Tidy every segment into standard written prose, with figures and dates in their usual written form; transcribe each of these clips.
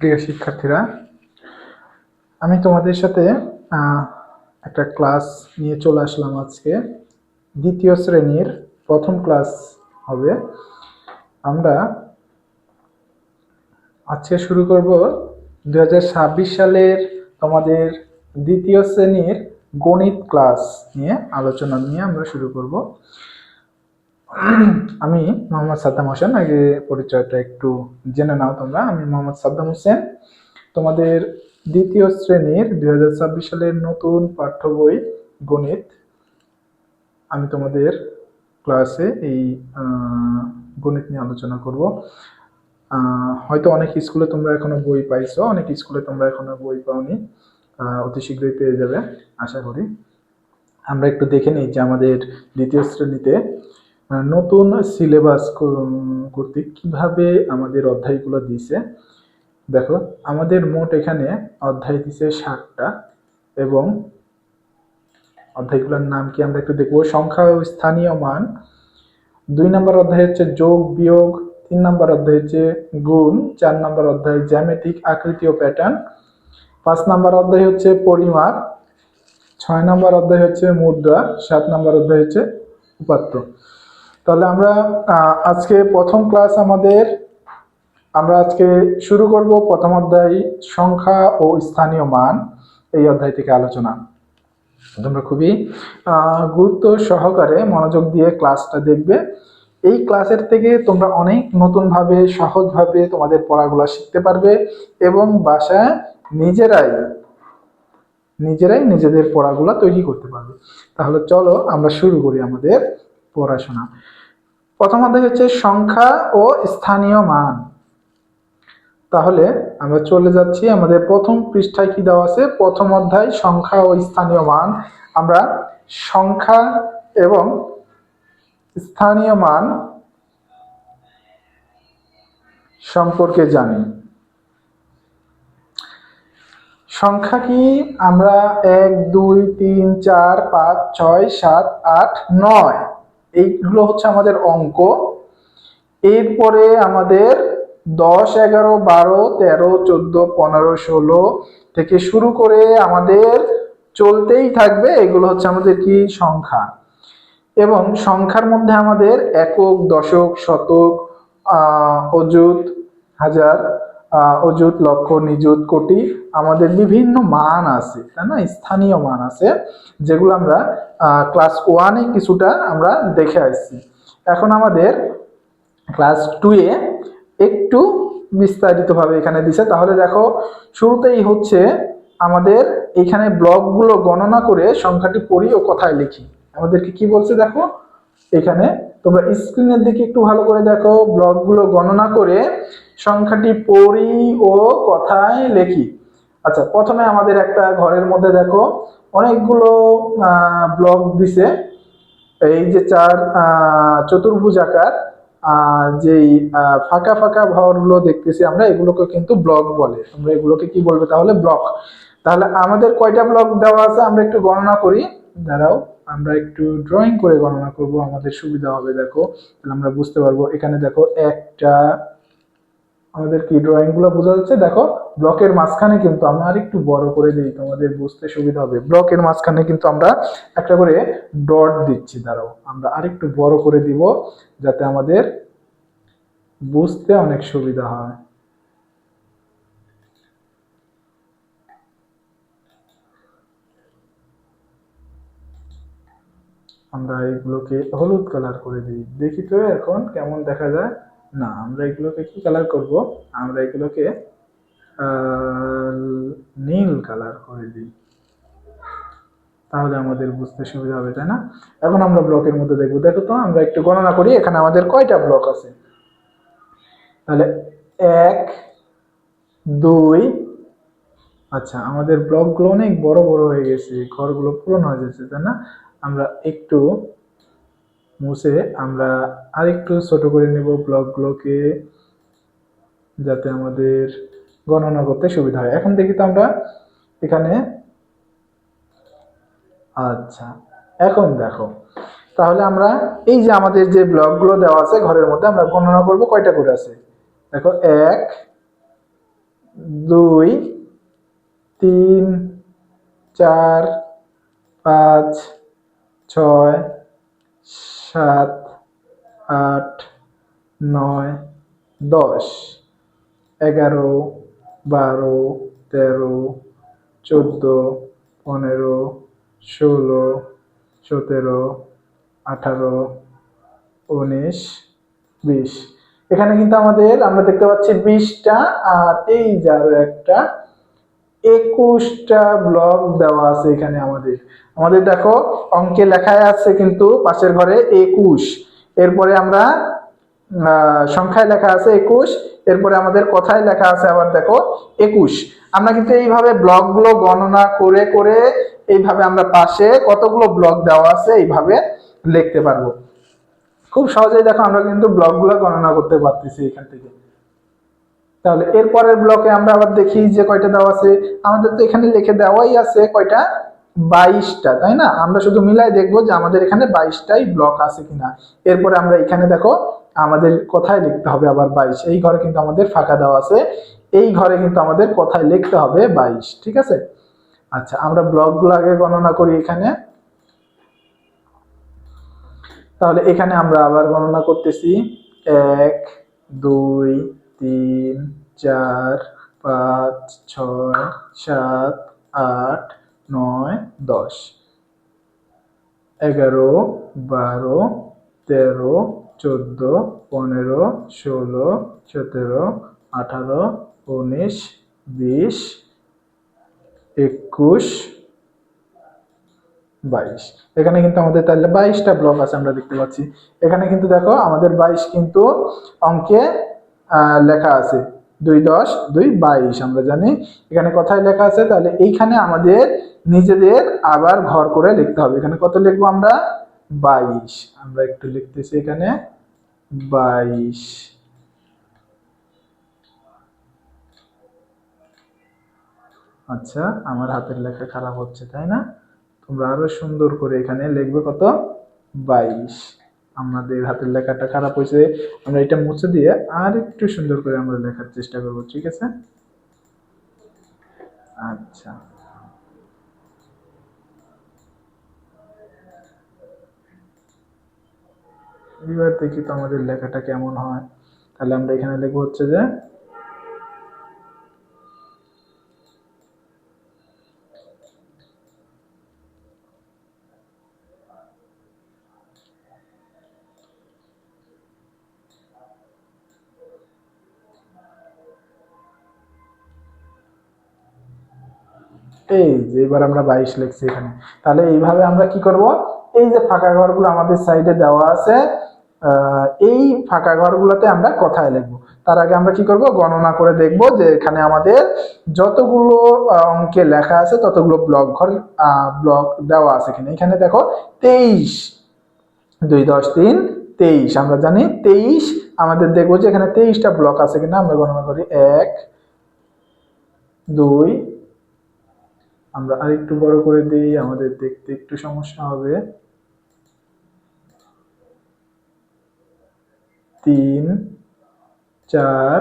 প্রিয় শিক্ষার্থীরা, আমি তোমাদের সাথে একটা ক্লাস নিয়ে চলে আসলাম। আজকে দ্বিতীয় শ্রেণীর প্রথম ক্লাস হবে। আমরা আজকে শুরু করব 2026 সালের তোমাদের দ্বিতীয় শ্রেণীর গণিত ক্লাস নিয়ে আলোচনা নিয়ে আমরা শুরু করব। আমি মোহাম্মদ সাদ্দাম হোসেন। আগে পরিচয়টা একটু জেনে নাও তোমরা। আমি মোহাম্মদ সাদ্দাম হোসেন, তোমাদের দ্বিতীয় শ্রেণীর 2026 সালের নতুন পাঠ্য বই গণিত। আমি তোমাদের ক্লাসে এই গণিত নিয়ে আলোচনা করব। হয়তো অনেক স্কুলে তোমরা এখনো বই পাইছো, অনেক স্কুলে তোমরা এখনো বই পাওনি। অতি শীঘ্রই পেয়ে যাবে আশা করি। আমরা একটু দেখে নিই যে আমাদের দ্বিতীয় শ্রেণীতে নতুন সিলেবাস কর্তৃক কিভাবে আমাদের অধ্যায়গুলো দিয়েছে। দেখো, আমাদের মোট এখানে অধ্যায় দিছে 7টা, এবং অধ্যায়গুলোর নাম কি আমরা একটু দেখবো। সংখ্যা ও স্থানীয় মান। 2 নম্বর অধ্যায় হচ্ছে যোগ বিয়োগ। 3 নম্বর অধ্যায় হচ্ছে গুণ। 4 নম্বর অধ্যায় জ্যামিতিক আকৃতি ও প্যাটার্ন। 5 নম্বর অধ্যায় হচ্ছে পরিমাপ। 6 নম্বর অধ্যায় হচ্ছে মুদ্রা। 7 নম্বর অধ্যায় হচ্ছে উপাত্ত। তাহলে আমরা আজকে প্রথম ক্লাস আমরা আজকে শুরু করব প্রথম অধ্যায় সংখ্যা ও স্থানীয় মান, এই অধ্যায় থেকে আলোচনা। তোমরা খুবই গুরুত্ব সহকারে মনোযোগ দিয়ে ক্লাসটা দেখবে। এই ক্লাসের থেকে তোমরা অনেক নতুনভাবে সহজভাবে তোমাদের পড়াগুলো শিখতে পারবে এবং বাসায় নিজেরাই নিজেদের পড়াগুলো তৈরি করতে পারবে। তাহলে চলো আমরা শুরু করি আমাদের পড়াশোনা। প্রথম অধ্যায় হচ্ছে সংখ্যা ও স্থানীয় মান। তাহলে আমরা চলে যাচ্ছি আমাদের প্রথম পৃষ্ঠায়। কি দেওয়া আছে? প্রথম অধ্যায় সংখ্যা ও স্থানীয় মান। আমরা সংখ্যা এবং স্থানীয় মান সম্পর্কে জানি। সংখ্যা কি? আমরা 1 2 3 4 5 6 7 8 9 এইগুলো হচ্ছে আমাদের অঙ্ক। এরপরে আমাদের 10 11 12 13 14 15 16 থেকে শুরু করে আমাদের চলতেই থাকবে। এগুলো হচ্ছে আমাদের কি? সংখ্যা। এবং সংখ্যার মধ্যে আমাদের একক, দশক, শতক, অযুত, হাজার, অযুত, লক্ষ, নিযুত, কোটি, আমাদের বিভিন্ন মান আছে, তাই না? স্থানীয় মান আছে, যেগুলো আমরা ক্লাস 1-এ কিছুটা আমরা দেখে আসছি। এখন আমাদের ক্লাস 2-এ একটু বিস্তারিতভাবে এখানে দিছে। তাহলে দেখো, শুরুতেই হচ্ছে আমাদের এখানে ব্লকগুলো গণনা করে সংখ্যাটি পড়ি ও কথায় লিখি। আমাদেরকে কি বলছে দেখো এখানে, তোমরা স্ক্রিনের দিকে একটু ভালো করে দেখো। ব্লকগুলো গণনা করে সংখ্যাটি পড়ি ও কথায় লিখি। আচ্ছা, প্রথমে আমাদের একটা ঘরের মধ্যে দেখো অনেকগুলো ব্লক দিছে। এই যে চতুর্ভুজাকার যেই ফাঁকা ফাঁকা ঘরগুলো দেখতেছি আমরা, এগুলোকে কিন্তু ব্লক বলে। আমরা এগুলোকে কি বলবো তাহলে? ব্লক। তাহলে আমাদের কয়টা ব্লক দেওয়া আছে আমরা একটু গণনা করি। দাঁড়াও, আমরা একটু ড্রয়িং করে গণনা করব, আমাদের সুবিধা হবে। দেখো, তাহলে আমরা বুঝতে পারবো। এখানে দেখো একটা, আমাদের কি ড্রয়িং গুলো বোঝা যাচ্ছে? দেখো, ব্লকের মাঝখানে কিন্তু আমরা আরেকটু বড় করে দিই, তোমাদের বুঝতে সুবিধা হবে। ব্লকের মাঝখানে কিন্তু আমরা একটা করে ডট দিচ্ছি। দাঁড়াও, আমরা আরেকটু বড় করে দিব যাতে আমাদের বুঝতে অনেক সুবিধা হয়। আমরা এগুলোকে হলুদ কালার করে দিই। দেখি তো এখন কেমন দেখা যায়। না, আমরা এগুলোকে কি কালার করব? আমরা এগুলোকে নীল কালার করে দিই, তাহলে আমাদের বুঝতে সুবিধা হবে, তাই না? এখন আমরা ব্লকের মধ্যে দেখবো। দেখো তো, আমরা একটু গণনা করি এখানে আমাদের কয়টা ব্লক আছে। তাহলে 1 2, আচ্ছা, আমাদের ব্লকগুলো অনেক বড় বড় হয়ে গেছে, ঘরগুলো পূরণ হয়ে যাচ্ছে, তাই না? আমরা একটু মুছে আমরা আরেকটু ছোট করে নেব ব্লকগুলোকে, যাতে আমাদের গণনা করতে সুবিধা হয়। এখন দেখি তো আমরা এখানে, আচ্ছা, এখন দেখো, তাহলে আমরা এই যে আমাদের যে ব্লকগুলো দেওয়া আছে ঘরের মধ্যে, আমরা গণনা করব কয়টা করে আছে। দেখো, 1 2 3 4 5 6 7 8 9 10 11 12 13 14 15 16 17 18 19 20 এখানে কিন্তু আমরা দেখতে পাচ্ছি 20টা আর এই যার একটা 21টা ব্লক দেওয়া আছে এখানে আমাদের দেখো অঙ্কে লেখায় আছে কিন্তু পাশের ঘরে 21 এরপরে আমরা সংখ্যায় লেখা আছে 21 এরপরে আমাদের কথায় লেখা আছে আবার দেখো 21 আমরা কিন্তু এইভাবে ব্লকগুলো গণনা করে করে এইভাবে আমরা পাশে কতগুলো ব্লক দেওয়া আছে এইভাবে লিখতে পারবো খুব সহজেই দেখো আমরা কিন্তু ব্লকগুলো গণনা করতে পারতেছি এখান থেকে তাহলে এরপরের ব্লকে আমরা আবার দেখি যে কয়টা দেওয়া আছে আমাদের তো এখানে লিখে দেওয়াই আছে কয়টা 22টা তাই না আমরা শুধু মিলাই দেখবো যে আমাদের এখানে 22টাই ব্লক আছে কিনা এরপরে আমরা এখানে দেখো আমাদের কোথায় লিখতে হবে আবার 22 এই ঘরে কিন্তু আমাদের ফাঁকা দেওয়া আছে এই ঘরে কিন্তু আমাদের কোথায় লিখতে হবে 22 ঠিক আছে আচ্ছা আমরা ব্লকগুলো আগে গণনা করি এখানে তাহলে এখানে আমরা আবার গণনা করতেছি 1 2 3 4 5 6 7 8 9 10 11 12 13 14 15 16 17 18 19 20 21 22 এখানে কিন্তু আমাদের তাহলে 22টা ব্লক আছে আমরা দেখতে পাচ্ছি এখানে কিন্তু দেখো আমাদের 22 কিন্তু অঙ্কে লেখা আছে 2 10 2 22 আমরা জানি এখানে কথায় লেখা আছে তাহলে এইখানে আমাদের নিজেদের আবার ঘর করে লিখতে হবে এখানে কত লিখবো আমরা 22 আমরা একটু লিখতেছি এখানে 22 আচ্ছা আমার হাতের লেখা খারাপ হচ্ছে তাই না তোমরা আরো সুন্দর করে এখানে লিখবে কত 22 আমাদের হাতের লেখাটা খারাপ হয়েছে আমরা এটা মুছে দিয়ে আর একটু সুন্দর করে আমরা লেখার চেষ্টা করব ঠিক আছে আচ্ছা এবার দেখি তো আমাদের লেখাটা কেমন হয় তাহলে আমরা এখানে লিখবো হচ্ছে যে এই যে এবার আমরা 22 লিখছি এখানে তাহলে এইভাবে আমরা কি করব এই যে ফাঁকা ঘরগুলো আমাদের সাইডে দেওয়া আছে এই ফাঁকা ঘরগুলোতে আমরা কথায় লিখবো তার আগে আমরা কি করব গণনা করে দেখব যে এখানে আমাদের যতগুলো অঙ্কে লেখা আছে ততগুলো ব্লক দেওয়া আছে কিনা এখানে দেখো 23 2 10 3 23 আমরা জানি 23 আমাদের দেখবো যে এখানে 23টা ব্লক আছে কিনা আমরা গণনা করি 1 2 আমরা আরেকটু বড় করে দিই আমাদের দেখতে একটু সমস্যা হবে 3 4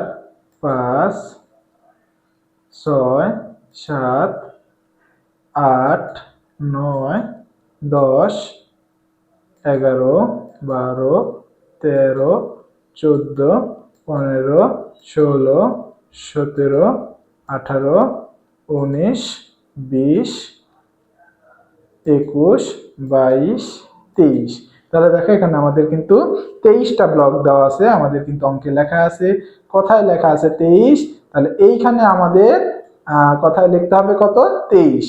5 6 7 8 9 10 11 12 13 14 15 16 17 18 19 20 21 22 23 তাহলে দেখো এখানে আমাদের কিন্তু 23টা ব্লক দেওয়া আছে আমাদের কিন্তু অঙ্কে লেখা আছে কথায় লেখা আছে 23 তাহলে এইখানে আমাদের কথায় লিখতে হবে কত 23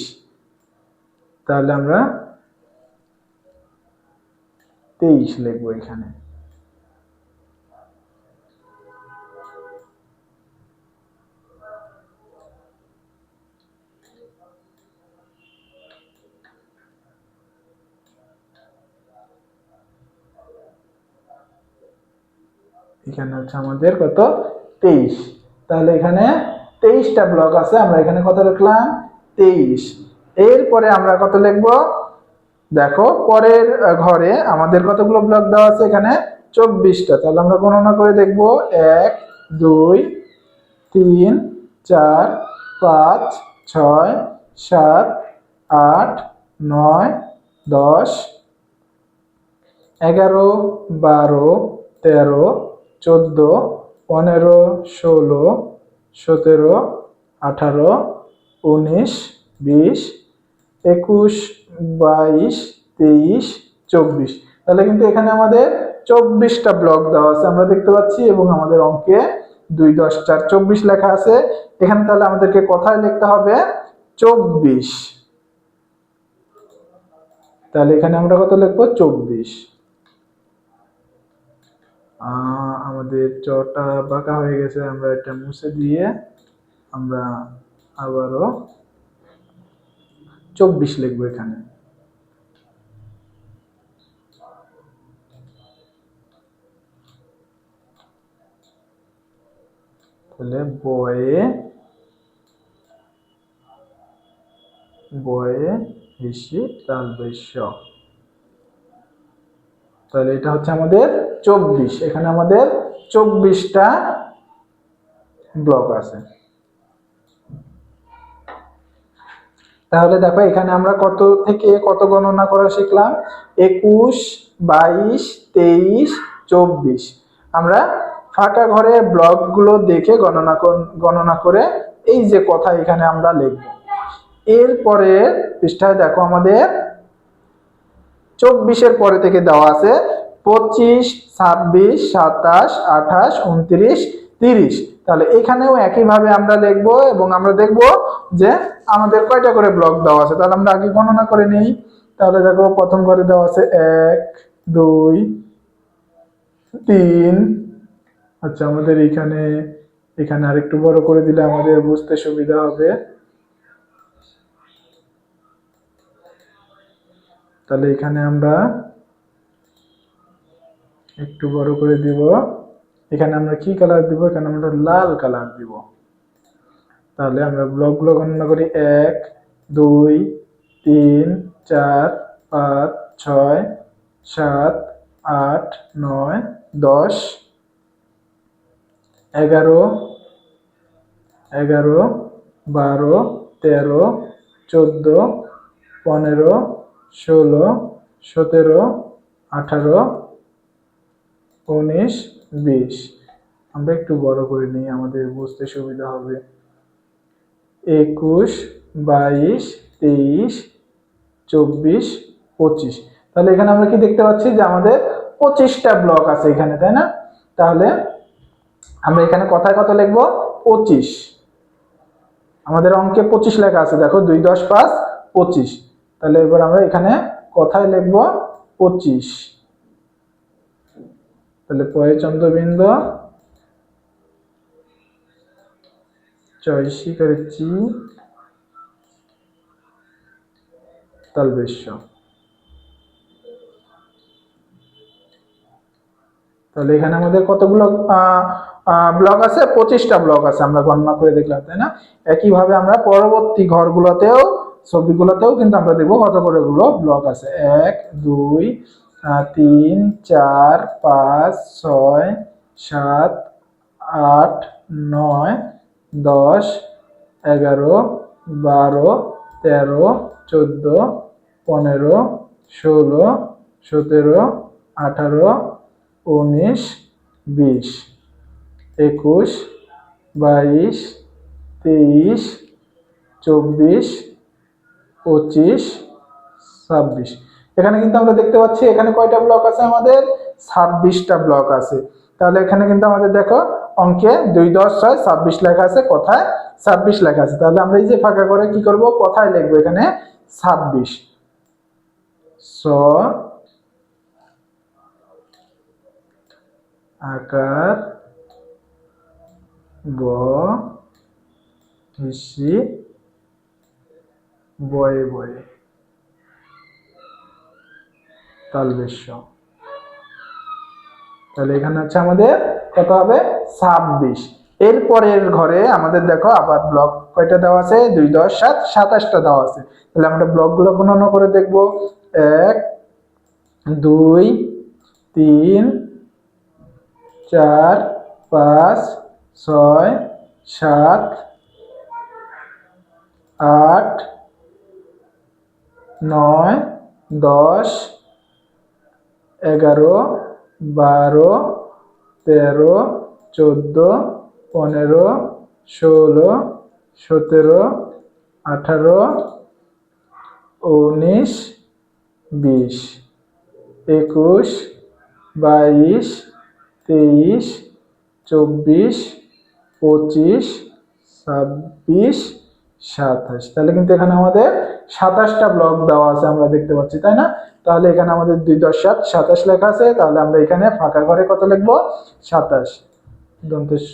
তাহলে আমরা 23 লিখবো এখানে এখানে হচ্ছে আমাদের কত 23 তাহলে এখানে 23টা ব্লক আছে আমরা এখানে কত লিখলাম 23 এরপরে আমরা কত লিখব দেখো পরের ঘরে আমাদের কতগুলো ব্লক দেওয়া আছে এখানে 24টা তাহলে আমরা গণনা করে দেখব 1 2 3 4 5 6 7 8 9 10 11 12 13 14 15 16 17 18 19 20 21 22 23 24। তাহলে কিন্তু এখানে আমাদের 24টা ব্লক দেওয়া আছে আমরা দেখতে পাচ্ছি এবং আমাদের অঙ্কে 2 10 4 24 লেখা আছে। এখানে তাহলে আমাদেরকে কথায় লিখতে হবে 24। তাহলে এখানে আমরা কত লিখবো 24। আমাদের চটা বাঁকা হয়ে গেছে, আমরা এটা মুছে দিয়ে আমরা আবারও 24 লিখবো এখানে। তাহলে বয়ে বয়ে হিসি তালবেশ। তাহলে এটা হচ্ছে আমাদের 24। এখানে আমাদের 24টা ব্লক আছে। তাহলে দেখো এখানে আমরা কত থেকে কত গণনা করা শিখলাম, 21 22 23 24। আমরা ফাঁকা ঘরে ব্লকগুলো দেখে গণনা করে এই যে কথা এখানে আমরা লিখব। এরপরে পৃষ্ঠায় দেখো আমাদের 24-এর পরে থেকে দেওয়া আছে 25 26 27 28 29 30। তাহলে এখানেও একইভাবে আমরা লিখব এবং আমরা দেখব যে আমাদের কয়টা করে ব্লক দেওয়া আছে। তাহলে আমরা আগে গণনা করে নিই। তাহলে দেখো প্রথম ঘরে দেওয়া আছে 1 2 3। আচ্ছা আমাদের এখানে আরেকটু বড় করে দিলে আমাদের বুঝতে সুবিধা হবে। তাহলে এখানে আমরা একটু বড় করে দিব। এখানে আমরা কি কালার দিব, এখানে আমরা লাল কালার দিব। তাহলে আমরা ব্লকগুলো গণনা করি 1 2 3 4 5 6 7 8 9 10 11 12 13 14 15 16 17 18 19 20। আমরা একটু বড় করে নিই, আমাদের বুঝতে সুবিধা হবে। 21 22 23 24 25। তাহলে এখানে আমরা কি দেখতে পাচ্ছি যে আমাদের 25টা ব্লক আছে এখানে, তাই না? তাহলে আমরা এখানে কথায় কত লিখবো 25। আমাদের অঙ্কে 25 লেখা আছে, দেখো 2 10 5 25। তাহলে এবার আমরা এখানে কথায় লিখবো 25। তাহলে পয়ে চন্দ্রবিন্দু চয়সি করেছি তালবেশ। তাহলে এখানে আমাদের কতগুলো ব্লক আছে, 25টা ব্লক আছে, আমরা গণনা করে দেখলাম, তাই না? একইভাবে আমরা পরবর্তী ঘরগুলোতেও ছবিগুলোতেও কিন্তু আমরা দেখবো কত করে গুলো ব্লক আছে। 1 2 3 4 5 6 7 8 9 10 11 12 13 14 15 16 17 18 19 20 21 22 23 24 25 26। এখানে কিন্তু আমরা দেখতে পাচ্ছি এখানে কয়টা ব্লক আছে, আমাদের 26টা ব্লক আছে। তাহলে এখানে কিন্তু আমাদের দেখো অঙ্কে 2 10 6 26 লেখা আছে, কথায় 26 লেখা আছে। তাহলে আমরা এই যে ফাঁকা করে কি করব, কথায় লিখবো এখানে 26। আকার ব হিসি বয়ে বয়ে তালবেশ। তাহলে এখানে হচ্ছে আমাদের কত হবে 26। এরপরের ঘরে আমাদের দেখো আবার ব্লক কয়টা দেওয়া আছে, 2 10 7 27টা দেওয়া আছে। তাহলে আমরা ব্লকগুলো গণনা করে দেখব। 1 2 3 4 5 6 7 8 9 10 11 12 13 14 15 16 17 18 19 20 21 22 23 24 25 26 27। তাহলে কিন্তু এখানে আমাদের 27টা ব্লক দেওয়া আছে আমরা দেখতে পাচ্ছি, তাই না? তাহলে এখানে আমাদের 2 × 7 27 লেখা আছে। তাহলে আমরা এখানে ফাঁকা ঘরে কত লিখবো? 27। দন্তেশ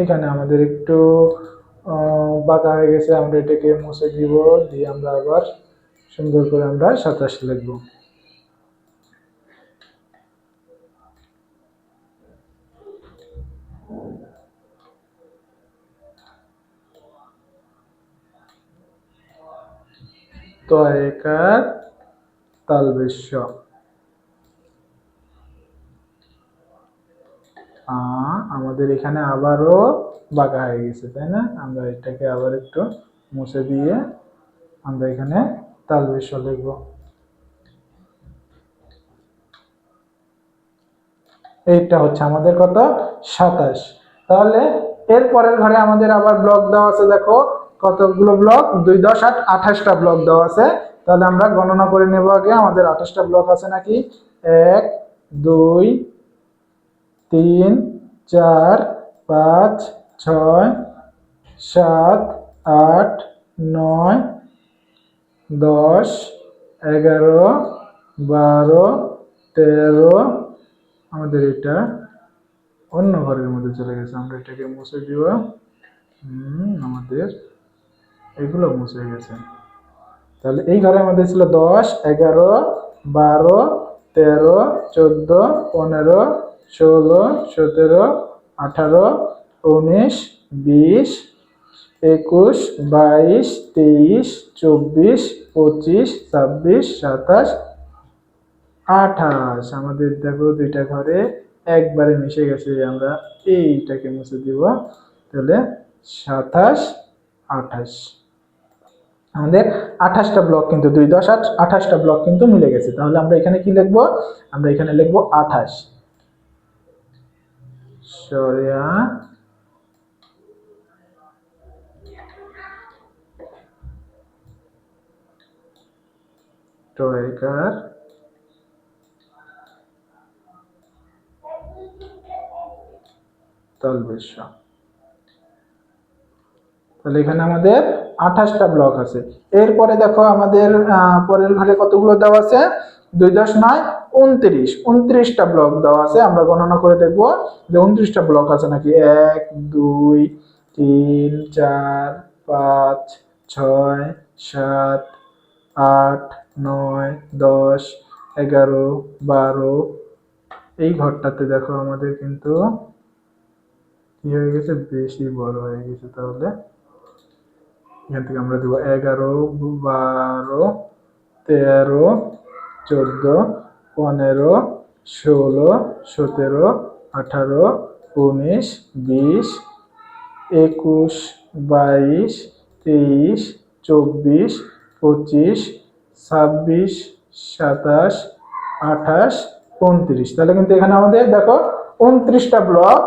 এখানে আমাদের একটু বাঁকা হয়ে গেছে, আমরা এটাকে মুছে দিব, দিয়ে আমরা আবার সুন্দর করে আমরা 27 লিখবো। তয়কার তালবেশ্য আমাদের এখানে আবারও বাঁকা হয়ে গেছে, তাই না? আমরা এটাকে আবার একটু মুছে দিয়ে আমরা এখানে তালবেশ্য লিখব। এইটা হচ্ছে আমাদের কত? 27। তাহলে এর পরের ঘরে আমাদের আবার ব্লক দেওয়া আছে, দেখো কতগুলো ব্লক? 2 10 8 28টা ব্লক দেওয়া আছে। তাহলে আমরা গণনা করে নেব আগে আমাদের 28টা ব্লক আছে নাকি। 1 2 3 4 5 6 7 8 9 10 11 12 13। আমাদের এটা অন্য ঘরের মধ্যে চলে গেছে, আমরা এটাকে মুছে দিব। আমাদের এগুলো মুছে গেছে। তাহলে এই ঘরে আমাদের ছিল 10 11 12 13 14 15 16 17 18 19 20 21 22 23 24 25 26 27 28। আমাদের দেখো 2টা ঘরে একবারে মিশে গেছে, আমরা এইটাকে মুছে দিব। তাহলে 27 28 আমাদের 28টা ব্লক কিন্তু 2 10 8 28টা ব্লক কিন্তু মিলে গেছে। তাহলে আমরা এখানে কি লিখবো? আমরা এখানে লিখবো 28 সরিয়া টয়কার তালবেশ্য। তাহলে এখানে আমাদের 28টা ব্লক আছে। এরপরে দেখো আমাদের পরের ঘরে কতগুলো দেওয়া আছে? 2 10 9 29 29টা ব্লক দেওয়া আছে। আমরা গণনা করে দেখব যে 29টা ব্লক আছে নাকি। 1 2 3 4 5 6 7 8 9 10 11 12। এই ঘরটাতে দেখো আমাদের কিন্তু কি হয়ে গেছে, বেশি বড় হয়ে গেছে। তাহলে এখান থেকে আমরা দেবো 11 12 13 14 15 16 17 18 19 20 21 22 23 24 25 26 27 28 29। তাহলে কিন্তু এখানে আমাদের দেখো 29টা ব্লক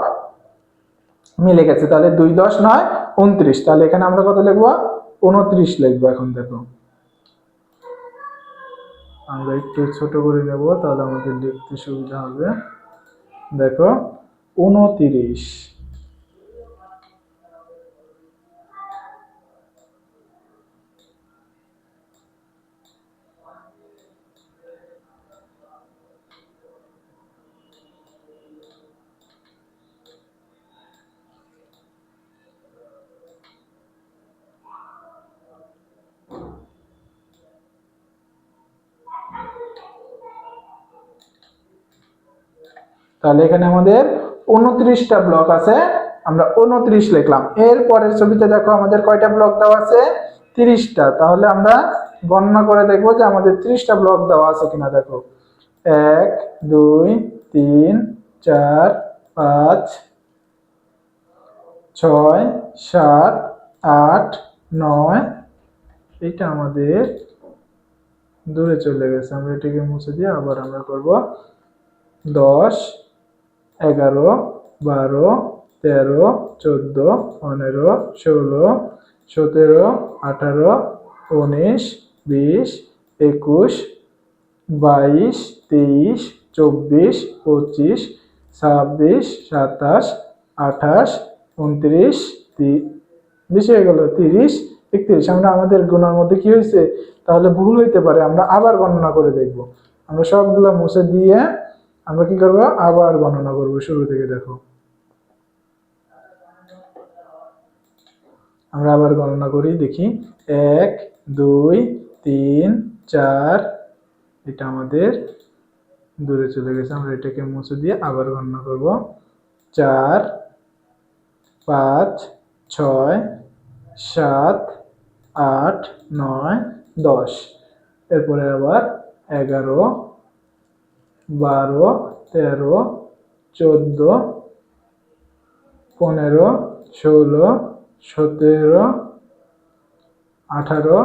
মিলে গেছে। তাহলে 2 10 9 29। তাহলে এখানে আমরা কত লিখবো? 29 লিখবো। এখন দেখো আমরা একটু ছোট করে নেব, তাহলে আমাদের লিখতে সুবিধা হবে। দেখো 29। তাহলে এখানে আমাদের 29টা ব্লক আছে, আমরা 29 লিখলাম। এর পরের ছবিতে দেখো আমাদের কয়টা ব্লক দেওয়া আছে? 30টা। তাহলে আমরা গণনা করে দেখবো যে আমাদের 30টা ব্লক দেওয়া আছে কিনা। দেখো 1 2 3 4 5 6 7 8 9, এটা আমাদের দূরে চলে গেছে, আমরা এটাকে মুছে দিয়ে আবার আমরা করব 10 11 12 13 14 15 16 17 18 19 20 21 22 23 24 25 26 27 28 29 বেশি হয়ে গেল 30 31। আমরা আমাদের গুণার মধ্যে কি হয়েছে তাহলে ভুল হইতে পারে, আমরা আবার গণনা করে দেখব। আমরা সবগুলো মুছে দিয়ে আমরা কি করব, আবার গণনা করব শুরু থেকে। দেখো আমরা আবার গণনা করি, দেখি 1 2 3 4, এটা আমাদের দূরে চলে গেছে, আমরা এটাকে মুছে দিয়ে আবার গণনা করব 4 5 6 7 8 9 10, এরপরে আবার 11 12 13 14 15 16 17 18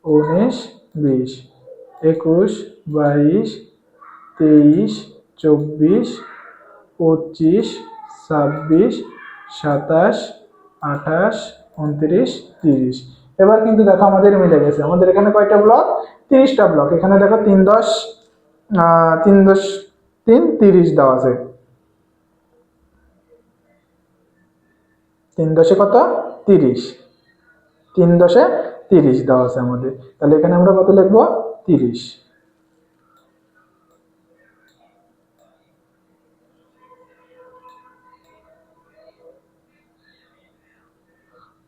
19 20 21 22 23 24 25 26 27 28 29 30। এবার কিন্তু দেখো আমাদের মিলে গেছে, আমাদের এখানে কয়টা ব্লক, 30টা ব্লক। এখানে দেখো 3 10 3 10 3 30 দেওয়া আছে, 3 10 কত 30, 3 10 30 দেওয়া আছে আমাদের। তাহলে এখানে আমরা কত লিখবো 30।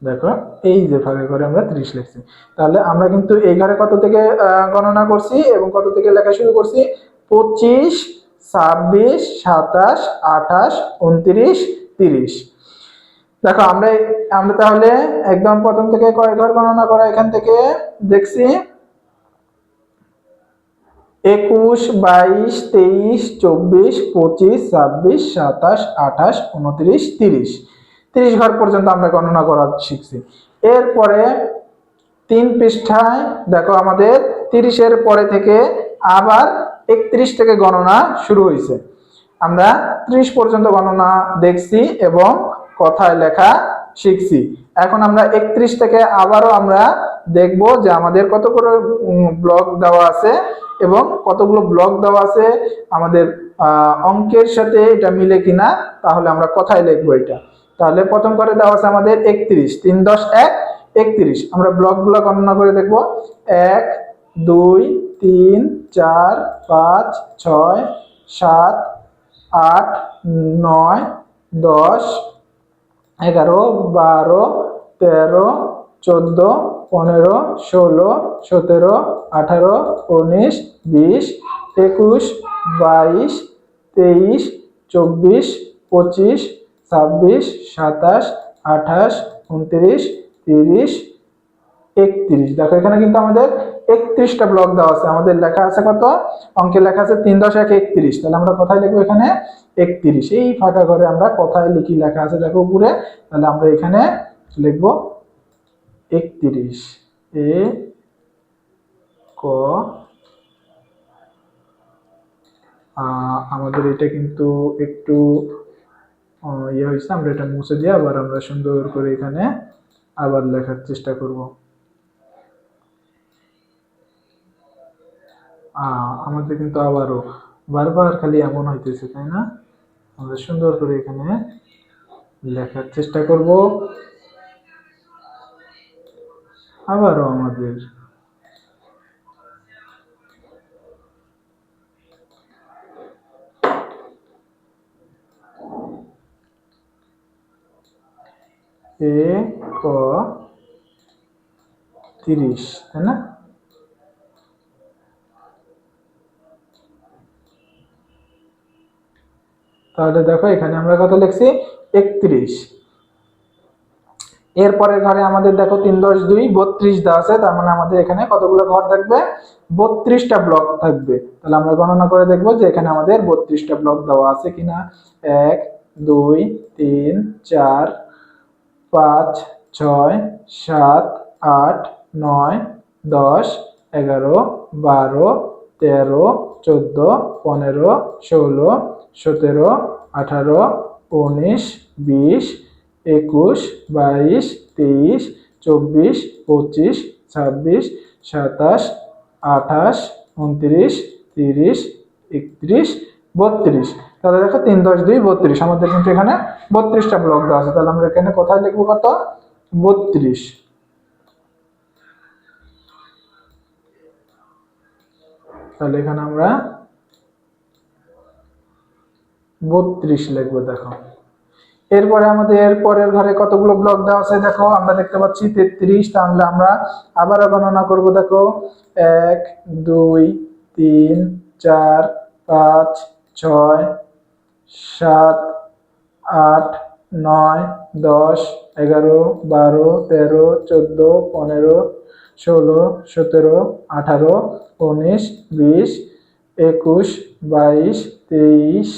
দেখো এই যে ভাগে করে আমরা 30 লিখছি। তাহলে আমরা কিন্তু এই ঘরে কত থেকে গণনা করছি এবং কত থেকে লেখা শুরু করছি, 25 26 27 28 29 30। দেখো আমরা আমরা তাহলে একদম প্রথম থেকে কয় ঘর গণনা করা এখান থেকে দেখছি, 21 22 23 24 25 26 27 28 29 30, 30 ঘর পর্যন্ত আমরা গণনা করা শিখছি। এরপরে 3 পৃষ্ঠায় দেখো আমাদের 30-এর পরে থেকে আবার 31 থেকে গণনা শুরু হয়েছে। আমরা 30 পর্যন্ত গণনা দেখছি এবং কথায় লেখা শিখছি। এখন আমরা 31 থেকে আবারও আমরা দেখব যে আমাদের কত করে ব্লক দেওয়া আছে এবং কতগুলো ব্লক দেওয়া আছে আমাদের অঙ্কের সাথে এটা মিলে কিনা, তাহলে আমরা কথায় লিখবো এটা। তাহলে প্রথম করে দেওয়া আছে আমাদের 31, 3 10 1 31। আমরা ব্লকগুলো গণনা করে দেখব, 1 2 3 4 5 6 7 8 9 10 11 12 13 14 15 16 17 18 19 20 21 22 23 24 25 26 27 28 29 30 31। দেখো এখানে কিন্তু আমাদের 31টা ব্লক দেওয়া আছে, আমাদের লেখা আছে কত, অঙ্কে লেখা আছে 3 10 1 31। তাহলে আমরা কোথায় লিখবো এখানে 31, এই ফাঁকা ঘরে আমরা কোথায় লিখি লেখা আছে দেখো উপরে, তাহলে আমরা এখানে লিখবো 31। এ ক আমাদের এটা কিন্তু একটু ইয়ে হয়েছে, আমরা এটা মুছে দিয়ে আবার আমরা সুন্দর করে এখানে আবার লেখার চেষ্টা করব। আমাদের কিন্তু আবারও বারবার খালি এমন হইতেছে, তাই না? আমরা সুন্দর করে এখানে লেখার চেষ্টা করব। আবারও আমাদের এ ক 30, তাই না? তাহলে দেখো এখানে আমরা কত লিখছি 31। এরপরের ঘরে আমাদের দেখো 3 10 2 32 দেওয়া আছে, তার মানে আমাদের এখানে কতগুলো ঘর থাকবে, 32টা ব্লক থাকবে। তাহলে আমরা গণনা করে দেখবো যে এখানে আমাদের 32টা ব্লক দেওয়া আছে কিনা। 1 2 3 4 5 6 7 8 9 10 11 12 13 14 15 16 17 18 19 20 21 22 23 24 25 26 27 28 29 30 31 32। তাহলে দেখো 3 10 2 32, আমাদের কিন্তু এখানে 32টা ব্লক দেওয়া আছে। তাহলে আমরা এখানে কোথায় লিখবো কত? 32। তাহলে এখানে আমরা 32 লিখবো। দেখো এরপরে আমাদের পরের ঘরে কতগুলো ব্লক দেওয়া আছে দেখো, আমরা দেখতে পাচ্ছি 33। তাহলে আমরা আবারও গণনা করব। দেখো 1 2 3 4 5 6 7 8 9 10 11 12 13 14 15 16 17 18 19 20 21 22 23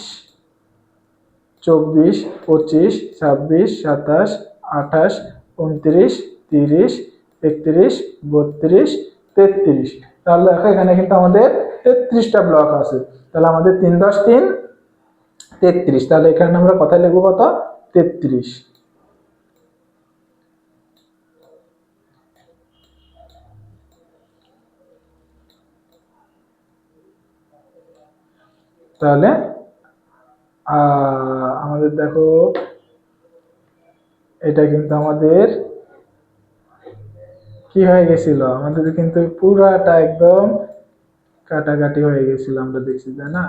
24 25 26 27 28 29 30 31 32 33। তাহলে দেখো এখানে কিন্তু আমাদের 33টা ব্লক আছে। তাহলে আমাদের 3 10 3 33। তাহলে এখানে আমরা কোথায় লিখবো কত? 33। তাহলে আমাদের দেখো এটা কিন্তু আমাদের কি হয়ে গেছিল, আমাদের কিন্তু পুরাটা একদম কাটাকাটি হয়ে গেছিল, আমরা দেখছি তাই না।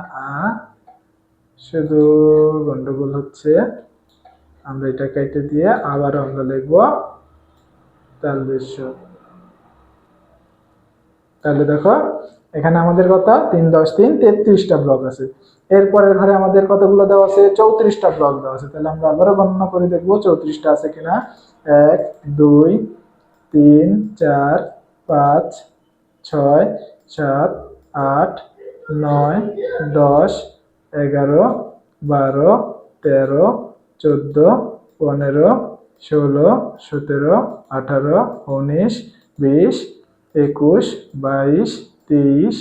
শুধু গন্ডগোল হচ্ছে, আমরা এটা কেটে দিয়ে আবার আমরা লিখবো 4300। তাহলে দেখো এখানে আমাদের কত? 3 10 3 33টা ব্লক আছে। এরপরের ঘরে আমাদের কতগুলো দেওয়া আছে? 34টা ব্লক দেওয়া আছে। তাহলে আমরা আবারও গণনা করে দেখবো 34টা আছে কিনা। 1 2 3 4 5 6 7 8 9 10 11 12 13 14 15 16 17 18 19 20 21 22 23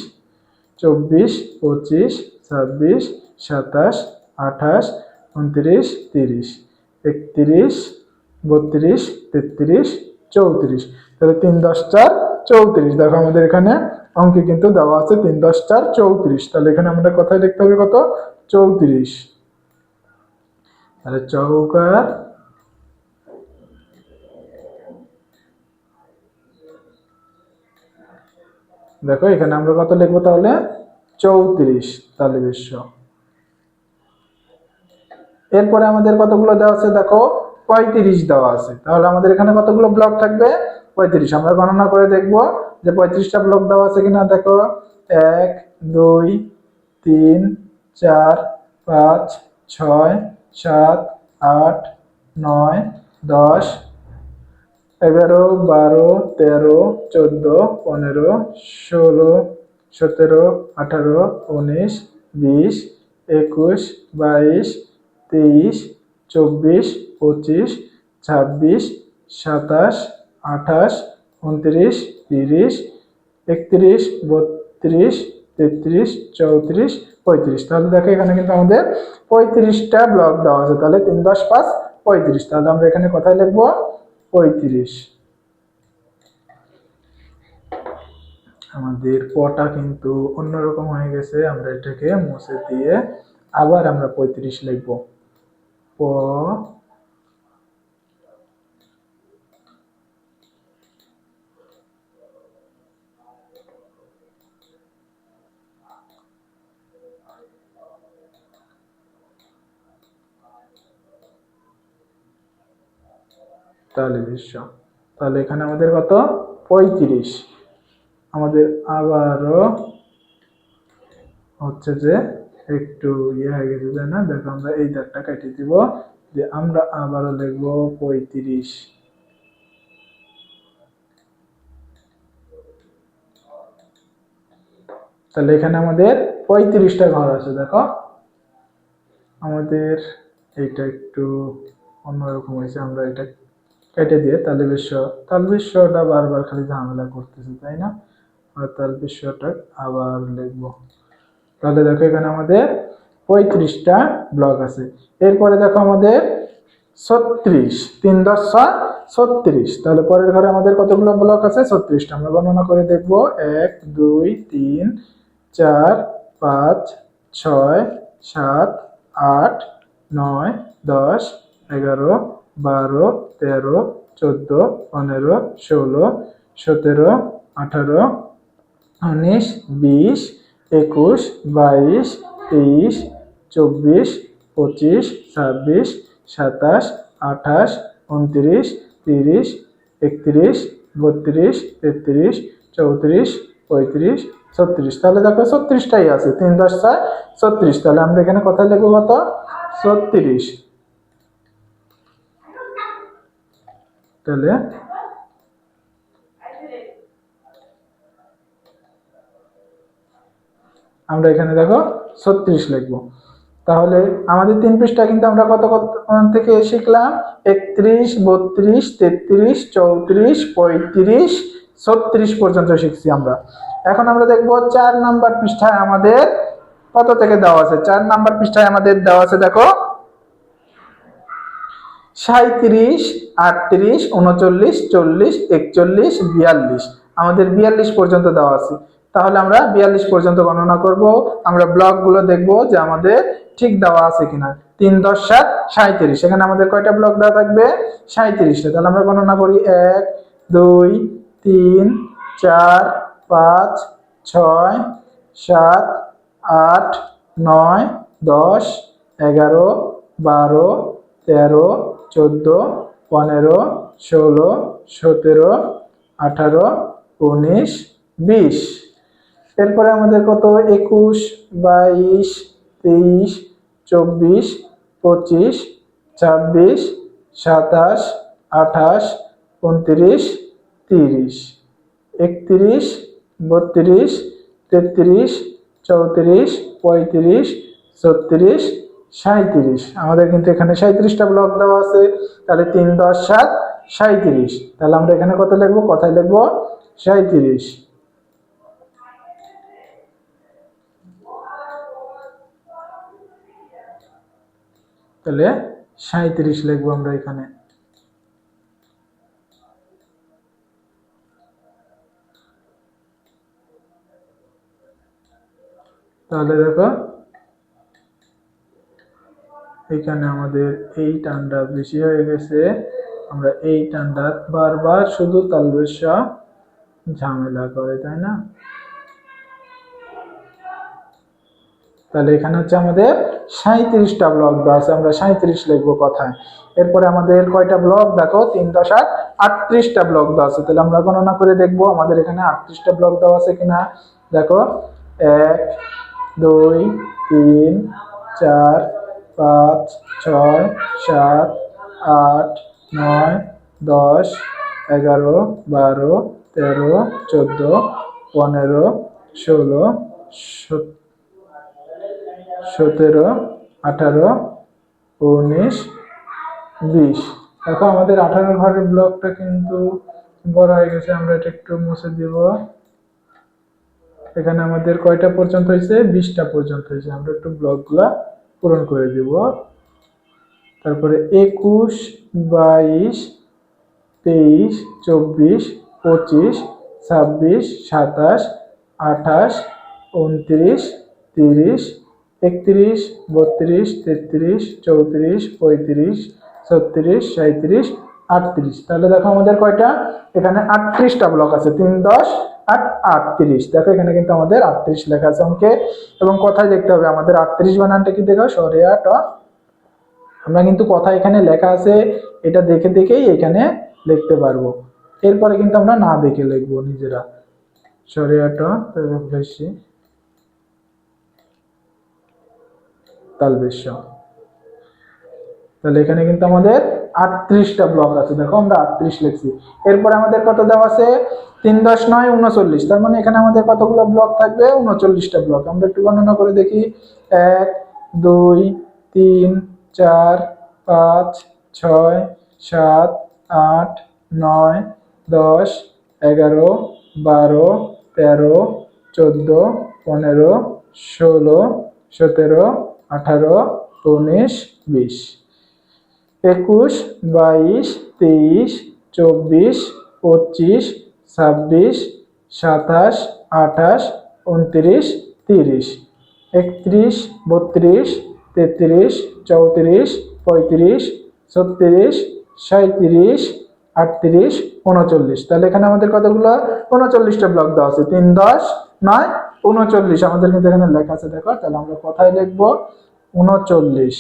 24 25 26 27 28 29 30 31 32 33 34। তাহলে 3 10 4 34। দেখো আমাদের এখানে অঙ্কে কিন্তু দেওয়া আছে 3 10 4 34। তাহলে এখানে আমরা কোথায় লিখতে হবে কত? 34। তাহলে চৌকার দেখো এখানে আমরা কত লিখবো তাহলে? 34। তাহলে বিশ্ব। এরপরে আমাদের কতগুলো দেওয়া আছে দেখো? 35 দেওয়া আছে। তাহলে আমাদের এখানে কতগুলো ব্লক থাকবে? 35। আমরা গণনা করে দেখবো যে 35টা ব্লক দেওয়া আছে কিনা। দেখো 1 2 3 4 5 6 7 8 9 10 11 12 13 14 15 16 17 18 19 20 21 22 23 24 25 26 27 28 29 30 31 32 33 34 35। তাহলে দেখো এখানে কিন্তু আমাদের 35টা ব্লক দেওয়া আছে। তাহলে 3 10 5 35। তাহলে আমরা এখানে কোথায় লিখবো? 35। আমাদের পটা কিন্তু অন্যরকম হয়ে গেছে, আমরা এটাকে মুছে দিয়ে আবার আমরা 35 লিখবো। প তাহলে তাহলে এখানে আমাদের কত? 35। আমাদের আবারও হচ্ছে যে একটু ইয়ে হয়ে গেছে তাই না। দেখো আমরা এই দাগটা কেটে দিব, যে আমরা আবারও লিখবো 35। তাহলে এখানে আমাদের 35টা ঘর আছে। দেখো আমাদের এইটা একটু অন্যরকম হয়েছে, আমরা এটা কেটে দিয়ে তালবিশ্বটা বারবার খালি ঝামেলা করতেছি, তাই না? আর তালবিশ্বটা আবার লিখবো। তাহলে দেখো এখানে আমাদের 35টা ব্লক আছে। এরপরে দেখো আমাদের 36, 3×6 = 36। তাহলে পরের ঘরে আমাদের কতগুলো ব্লক আছে? 36টা। আমরা গণনা করে দেখব। 1 2 3 4 5 6 7 8 9 10 11 12 13 14 15 16 17 18 19 20 21 22 23 24 25 26 27 28 29 30 31 32 33 34 35 36। তাহলে দেখো 36টাই আছে, 3×4 = 36। তাহলে আমরা এখানে কোথায় লিখবো? কত? 36। তাহলে আমরা এখানে দেখো 36 লিখবো। তাহলে আমাদের 3 পৃষ্ঠা কিন্তু আমরা কত কত থেকে শিখলাম? 31 32 33 34 35 36 পর্যন্ত শিখছি আমরা। এখন আমরা দেখবো 4 নাম্বার পৃষ্ঠায় আমাদের কত থেকে দেওয়া আছে। 4 নাম্বার পৃষ্ঠায় আমাদের দেওয়া আছে দেখো 37 38 39 40 41 42। আমাদের 42 পর্যন্ত দেওয়া আছে। তাহলে আমরা 42 পর্যন্ত গণনা করব। আমরা ব্লকগুলো দেখব যে আমাদের ঠিক দেওয়া আছে কিনা। 3×7 = 37। এখানে আমাদের কয়টা ব্লক দেওয়া থাকবে? 37টা। তাহলে আমরা গণনা করি। 1 2 3 4 5 6 7 8 9 10 11 12 13 14 15 16 17 18 19 20। এরপরে আমাদের কত? 21 22 23 24 25 26 27 28 29 30 31 32 33 34 35 36 37। আমাদের কিন্তু এখানে 37টা ব্লক দেওয়া আছে। তাহলে 3×7 = 37। তাহলে আমরা এখানে কত লিখবো? কথায় লিখবো 37। তাহলে 37 লিখবো আমরা এখানে। তাহলে দেখো এখানে আমাদের এই টানটা বেশি হয়ে গেছে। আমরা এই টানটা বারবার শুধু তালবেশ ঝামেলা করে, তাই না? তাহলে এখানে হচ্ছে আমাদের 37টা ব্লক দেওয়া আছে। আমরা 37 লিখবো কথায়। এরপরে আমাদের কয়টা ব্লক দেখো? 3×8 = 38টা ব্লক দেওয়া আছে। তাহলে আমরা গণনা করে দেখবো আমাদের এখানে 38টা ব্লক দেওয়া আছে কিনা। দেখো 1 2 3 4 5 6 7 8 9 10 11 12 13 14 15 16 17 18 19 20। দেখো আমাদের 18 ঘরের ব্লকটা কিন্তু বড় হয়ে গেছে। আমরা এটা একটু মুছে দিব। এখানে আমাদের কয়টা পর্যন্ত হয়েছে? 20টা পর্যন্ত হয়েছে। আমরা একটু ব্লকগুলা পূরণ করে দিব। তারপরে 21 22 23 24 25 26 27 28 29 30 31 32 33 34 35 36 37 38। তাহলে দেখো আমাদের কয়টা? এখানে 38টা ব্লক আছে। 3×10 = 38। দেখো এখানে কিন্তু আমাদের 38 লেখা আছে অঙ্কে। এবং কথায় লিখতে হবে আমাদের 38 বানানটা কি দেখো? সরিয়া ট। আমরা কিন্তু কথা এখানে লেখা আছে, এটা দেখে দেখেই এখানে লিখতে পারবো। এরপরে কিন্তু আমরা না দেখে লিখবো নিজেরা। সরিয়াটা বেশি তালবেশ। তাহলে এখানে কিন্তু আমাদের 38টা ব্লক আছে। দেখো আমরা 38 লিখছি। এরপরে আমাদের কত দেওয়া আছে? 3×9 = 39। তার মানে এখানে আমাদের কতগুলো ব্লক থাকবে? 39টা ব্লক। আমরা একটু গণনা করে দেখি। 1 2 3 4 5 6 7 8 9 10 11 12 13 14 15 16 17 18 19 20 21 22 23 24 25 26 27 28 29 30 31 32 33 34 35 36 37 38 39 তাহলে এখানে আমাদের কতগুলো 39টা ব্লক দেওয়া আছে 3 10 9 39 আমাদের কিন্তু এখানে লেখা আছে দেখো তাহলে আমরা কোথায় লিখব 39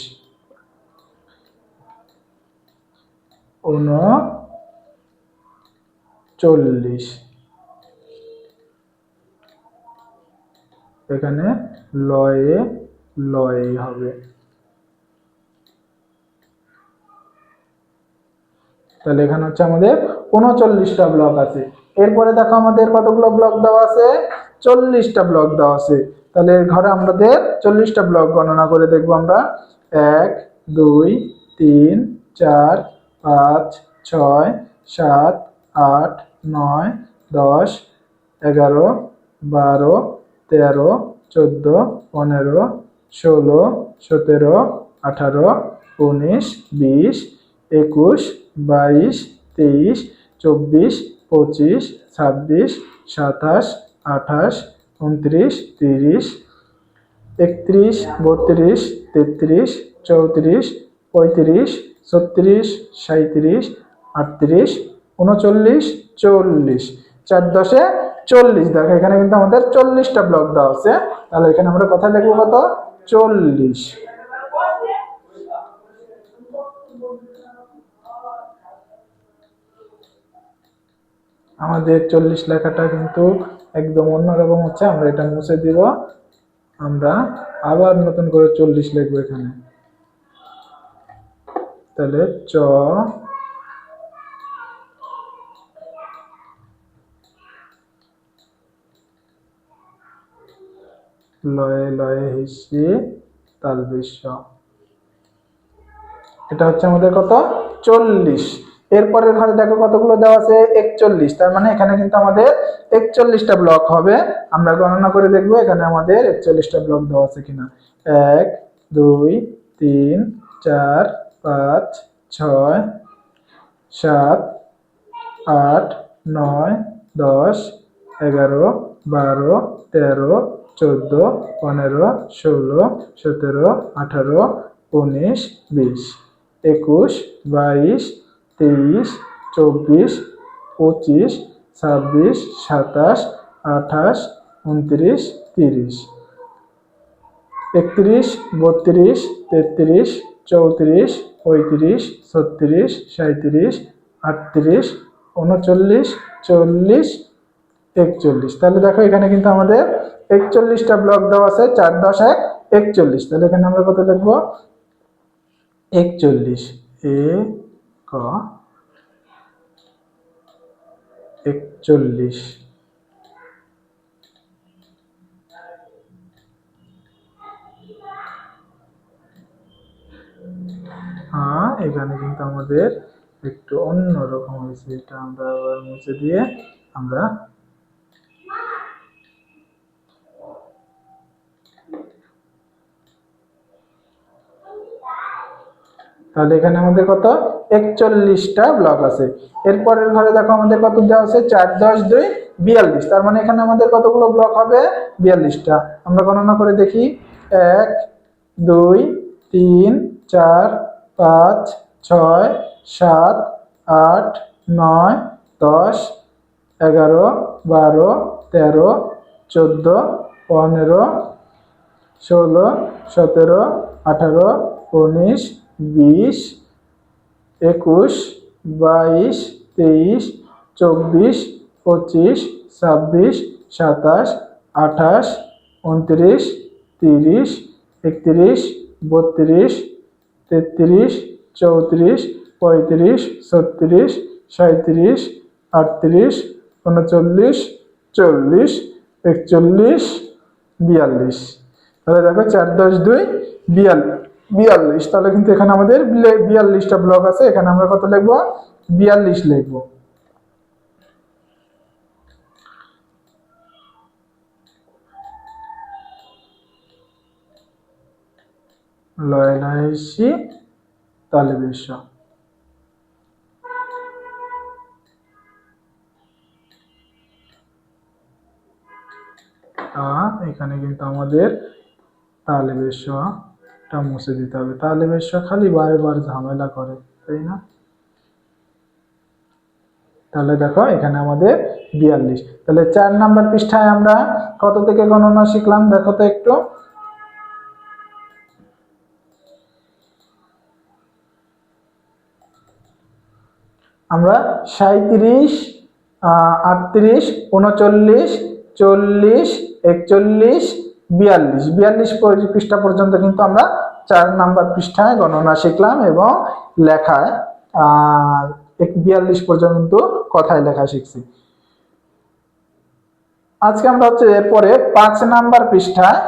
39 এখানে লয়ে লয়ে হবে তাহলে এখানে হচ্ছে আমাদের 39টা ব্লক আছে এরপরে দেখো আমাদের কতগুলো ব্লক দেওয়া আছে 40টা ব্লক দেওয়া আছে তাহলে এর ঘরে আমাদের 40টা ব্লক গণনা করে দেখব আমরা 1 2 3 4 5 6 7 8 9 10 11 12 13 14 15 16 17 18 19 20 21 22 23 24 25 26 27 28 29 30 31 32 33 34 35 36 37 38 39 40 4 10 40 দেখো এখানে কিন্তু আমাদের 40টা ব্লক দেওয়া আছে তাহলে এখানে আমরা কথা লিখবো কত 40 আমাদের 40 লেখাটা কিন্তু একদম অন্যরকম হচ্ছে আমরা এটা মুছে দিব আমরা আবার নতুন করে 40 লিখবো এখানে তাহলে চ লয়ে লয়ে হিসি তালবিশ এটা হচ্ছে আমাদের কত 40 এরপরের ঘরে দেখো কতগুলো দেওয়া আছে 41 তার মানে এখানে কিন্তু আমাদের 41টা ব্লক হবে আমরা গণনা করে দেখব এখানে আমাদের 41টা ব্লক দেওয়া আছে কিনা 1 2 3 4 5 6 7 8 9 10 11 12 13 14 15 16 17 18 19 20 21 22 23 24 25 26 27 28 29 30 31 32 33 34 35 36 37 38 39 40 41 তাহলে দেখো এখানে কিন্তু আমাদের 41টা ব্লক দেওয়া আছে 4 10 1 41 তাহলে এখানে আমরা কত লিখবো 41 এ ক 41 হ্যাঁ এখানে কিন্তু আমাদের একটু অন্যরকম হয়েছে এটা আমরা আবার মুছে দিয়ে আমরা তাহলে এখানে আমাদের কত 41টা ব্লক আছে এরপরের ঘরে দেখো আমাদের কত দেওয়া আছে 4 10 2 42 তার মানে এখানে আমাদের কতগুলো ব্লক হবে 42টা আমরা গণনা করে দেখি 1 2 3 4 5 6 7 8 9 10 11 12 13 14 15 16 17 18 19 20 21 22 23 24 25 26 27 28 29 30 31 32 33 34 35 36 37 38 39 40 41 42 তাহলে দেখো 4 10 2 42 তাহলে কিন্তু এখানে আমাদের 42টা ব্লক আছে এখানে আমরা কত লিখবো 42 লিখবো। লয়ে লাইসি তালবেশ। এখানে কিন্তু আমাদের তালবেশটা মুছে দিতে হবে। তালবেশ খালি বারবার ঝামেলা করে, তাই না? তাহলে দেখো এখানে আমাদের 42। তাহলে 4 নাম্বার পৃষ্ঠায় আমরা কত থেকে গণনা শিখলাম দেখো তো একটু। আমরা 37, 38, 39, 40, 41, 42 পৃষ্ঠা পর্যন্ত কিন্তু আমরা 4 নাম্বার পৃষ্ঠায় গণনা শিখলাম এবং লেখায় 42 পর্যন্ত কথায় লেখা শিখছি। আজকে আমরা হচ্ছে এরপরে 5 নাম্বার পৃষ্ঠায়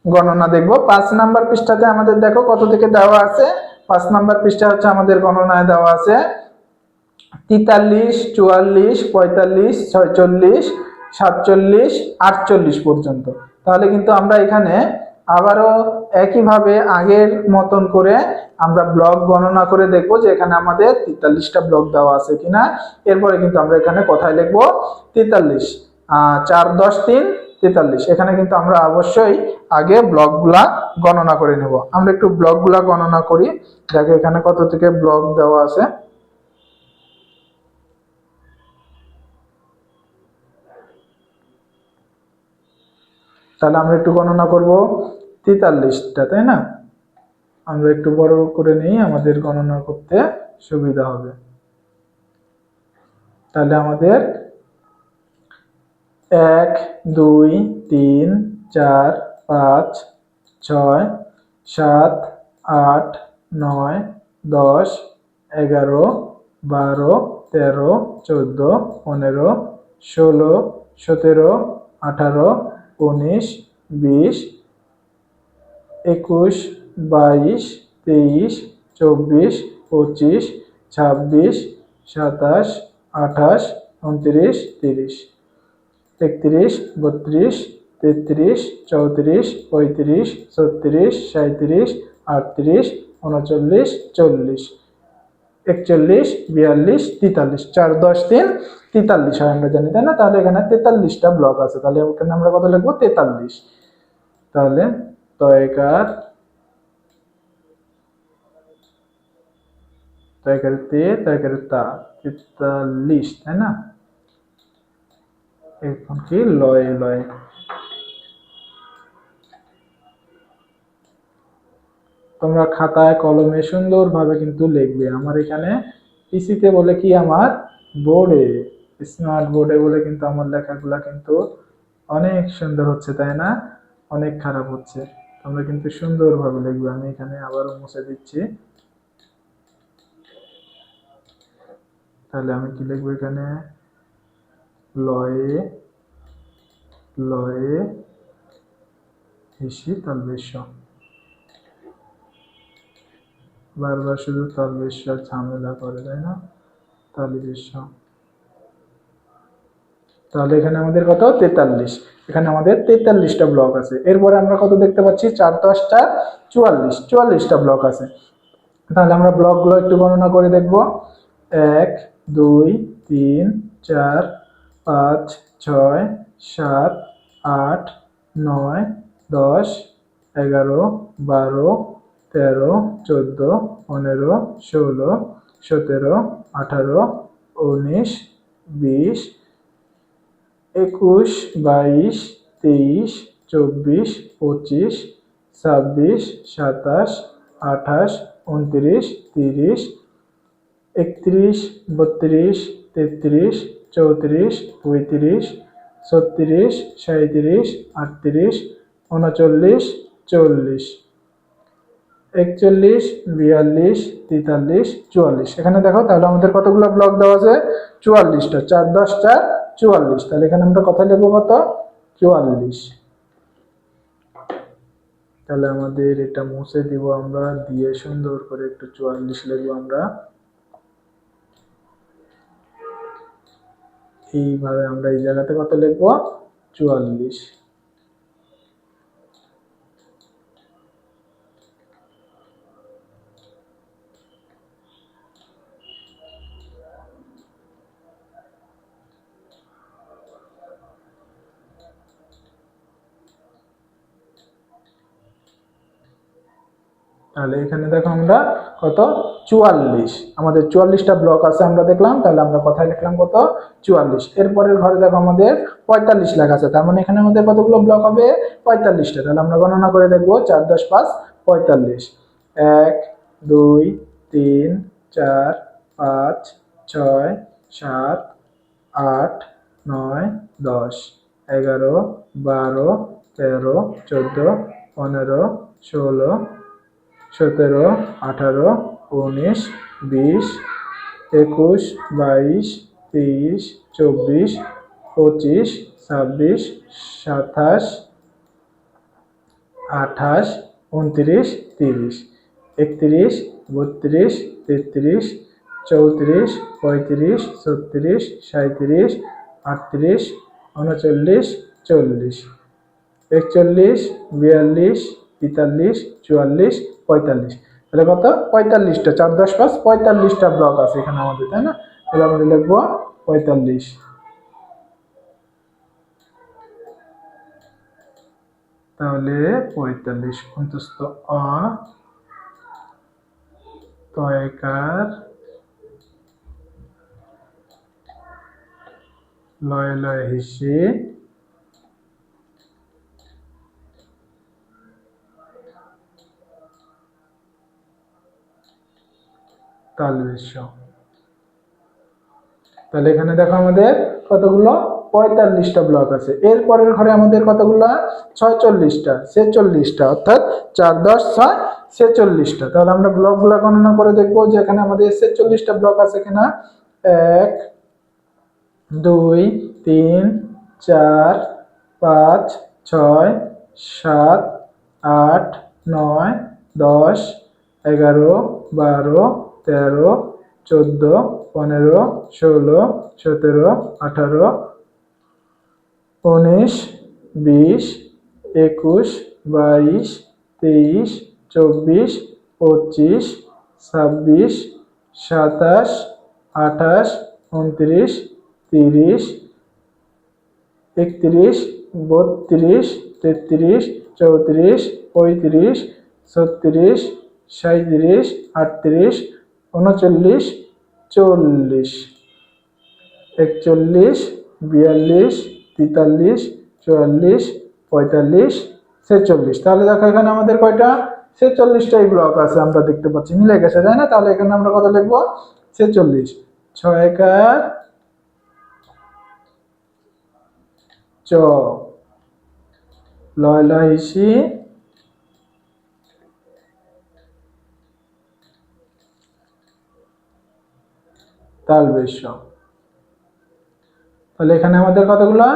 গণনা দেখব। 5 নাম্বার পৃষ্ঠাতে আমাদের দেখো কত থেকে দেওয়া আছে। 5 নাম্বার পৃষ্ঠা হচ্ছে আমাদের গণনায় দেওয়া আছে 43, 44, 45, 46, 47, 48 পর্যন্ত। তাহলে কিন্তু আমরা এখানে আবারও একইভাবে আগের মতন করে আমরা ব্লক গণনা করে দেখবো যে এখানে আমাদের 43টা ব্লক দেওয়া আছে কিনা। এরপরে কিন্তু আমরা এখানে কোথায় লিখবো 43, 4, 10, 3, 43। এখানে কিন্তু আমরা অবশ্যই আগে ব্লকগুলা গণনা করে নেব। আমরা একটু ব্লকগুলা গণনা করি। দেখো এখানে কত থেকে ব্লক দেওয়া আছে। তাহলে আমরা একটু গণনা করব 43টা, তাই না? আমরা একটু বড় করে নিই, আমাদের গণনা করতে সুবিধা হবে। তাহলে আমাদের 1, 2, 3, 4, 5, 6, 7, 8, 9, 10, 11, 12, 13, 14, 15, 16, 17, 18, 19, 20, 21, 22, 23, 24, 25, 26, 27, 28, 29, 30, 31, 32, 33, 34, 35, 36, 37, 38, 39, 40, 41, 42, 43। 4, 10, 3, 43 হয় আমরা জানি, তাই না? তাহলে এখানে 43টা ব্লক আছে। তাহলে এখানে আমরা কত লিখবো 43। তাহলে তয়কার তে 43, তাই না? এখন কি লয়ে লয়ে। তোমরা খাতায় কলমে সুন্দরভাবে কিন্তু লিখবে। আমার এখানে পিসিতে বলে কি আমার বোর্ডে, স্মার্ট বোর্ডে বলে কিন্তু আমার লেখাগুলা কিন্তু অনেক সুন্দর হচ্ছে, তাই না? অনেক খারাপ হচ্ছে। তোমরা কিন্তু সুন্দরভাবে লিখবে। আমি এখানে আবারও মুছে দিচ্ছি। তাহলে আমি কি লিখবো এখানে লয়ে লয়ে হিসি তালবেশ। বারবার শুধু তালবেশ ঝামেলা করে, তাই না? তালবেশ। তাহলে এখানে আমাদের কত 43। এখানে আমাদের 43টা ব্লক আছে। এরপরে আমরা কত দেখতে পাচ্ছি 4, 10, 4, 44, 44টা ব্লক আছে। তাহলে আমরা ব্লকগুলো একটু গণনা করে দেখব। 1, 2, 3, 4, 5, 6, 7, 8, 9, 10, 11, 12, 13, 14, 15, 16, 17, 18, 19, 20, 21, 22, 23, 24, 25, 26, 27, 28, 29, 30, 31, 32, 33, 34, 35, 36, 37, 38, 39, 40, 41, 42, 43, 44। এখানে দেখো তাহলে আমাদের কতগুলো ব্লক দেওয়া আছে 44টা। 4, 10, 4, 44। তাহলে এখানে আমরা কথা লিখবো কত 44। তাহলে আমাদের এটা মুছে দিব, আমরা দিয়ে সুন্দর করে একটু 44 লিখবো আমরা। এইভাবে আমরা এই জায়গাতে কত লিখবো, 44। তাহলে এখানে দেখো আমরা কত, 44, আমাদের 44টা ব্লক আছে আমরা দেখলাম। তাহলে আমরা কথায় লিখলাম কত, 44। এরপরের ঘরে দেখো আমাদের 45 লেখা আছে, তার মানে এখানে আমাদের কতগুলো ব্লক হবে, 45টা। তাহলে আমরা গণনা করে দেখবো, 4 10 5 45। 1 2 3 4 5 6 7 8 9 10 11 12 13 14 15 16 17 18 19 20 21 22 23 24 25 26 27 28 29 30 31 32 33 34 35 36 37 38 39 40 41 42 43 44 45। তাহলে কত, 45টা, 4 10 5 45টা ব্লক আছে এখানে আমাদের, তাই না? তাহলে আমরা লিখবো 45। তাহলে 45 অন্তস্থ অ, তয়কার, লয় লয় হিসি, তালবেশ। তাহলে এখানে দেখো আমাদের কতগুলো, 45টা ব্লক আছে। এরপরের ঘরে আমাদের কতগুলো, 46টা, 46টা, অর্থাৎ 4 10 6 46টা। তাহলে আমরা ব্লক গুলা গণনা করে দেখবো যে এখানে আমাদের 46টা ব্লক আছে কিনা। 1 2 3 4 5 6 7 8 9 10 11 12 13 14 15 16 17 18 19 20 21 22 23 24 25 26 27 28 29 30 31 32 33 34 35 36 37 38 39 40 41 42 43 44 45 46। তাহলে দেখো এখানে আমাদের কয়টা, 46টাই ব্লক আছে আমরা দেখতে পাচ্ছি, মিলে গেছে, তাই না? তাহলে এখানে আমরা কত লিখবো, 46। 6 চ, লয় লয় ইসি, তালবেশ। তাহলে এখানে আমাদের কতগুলো,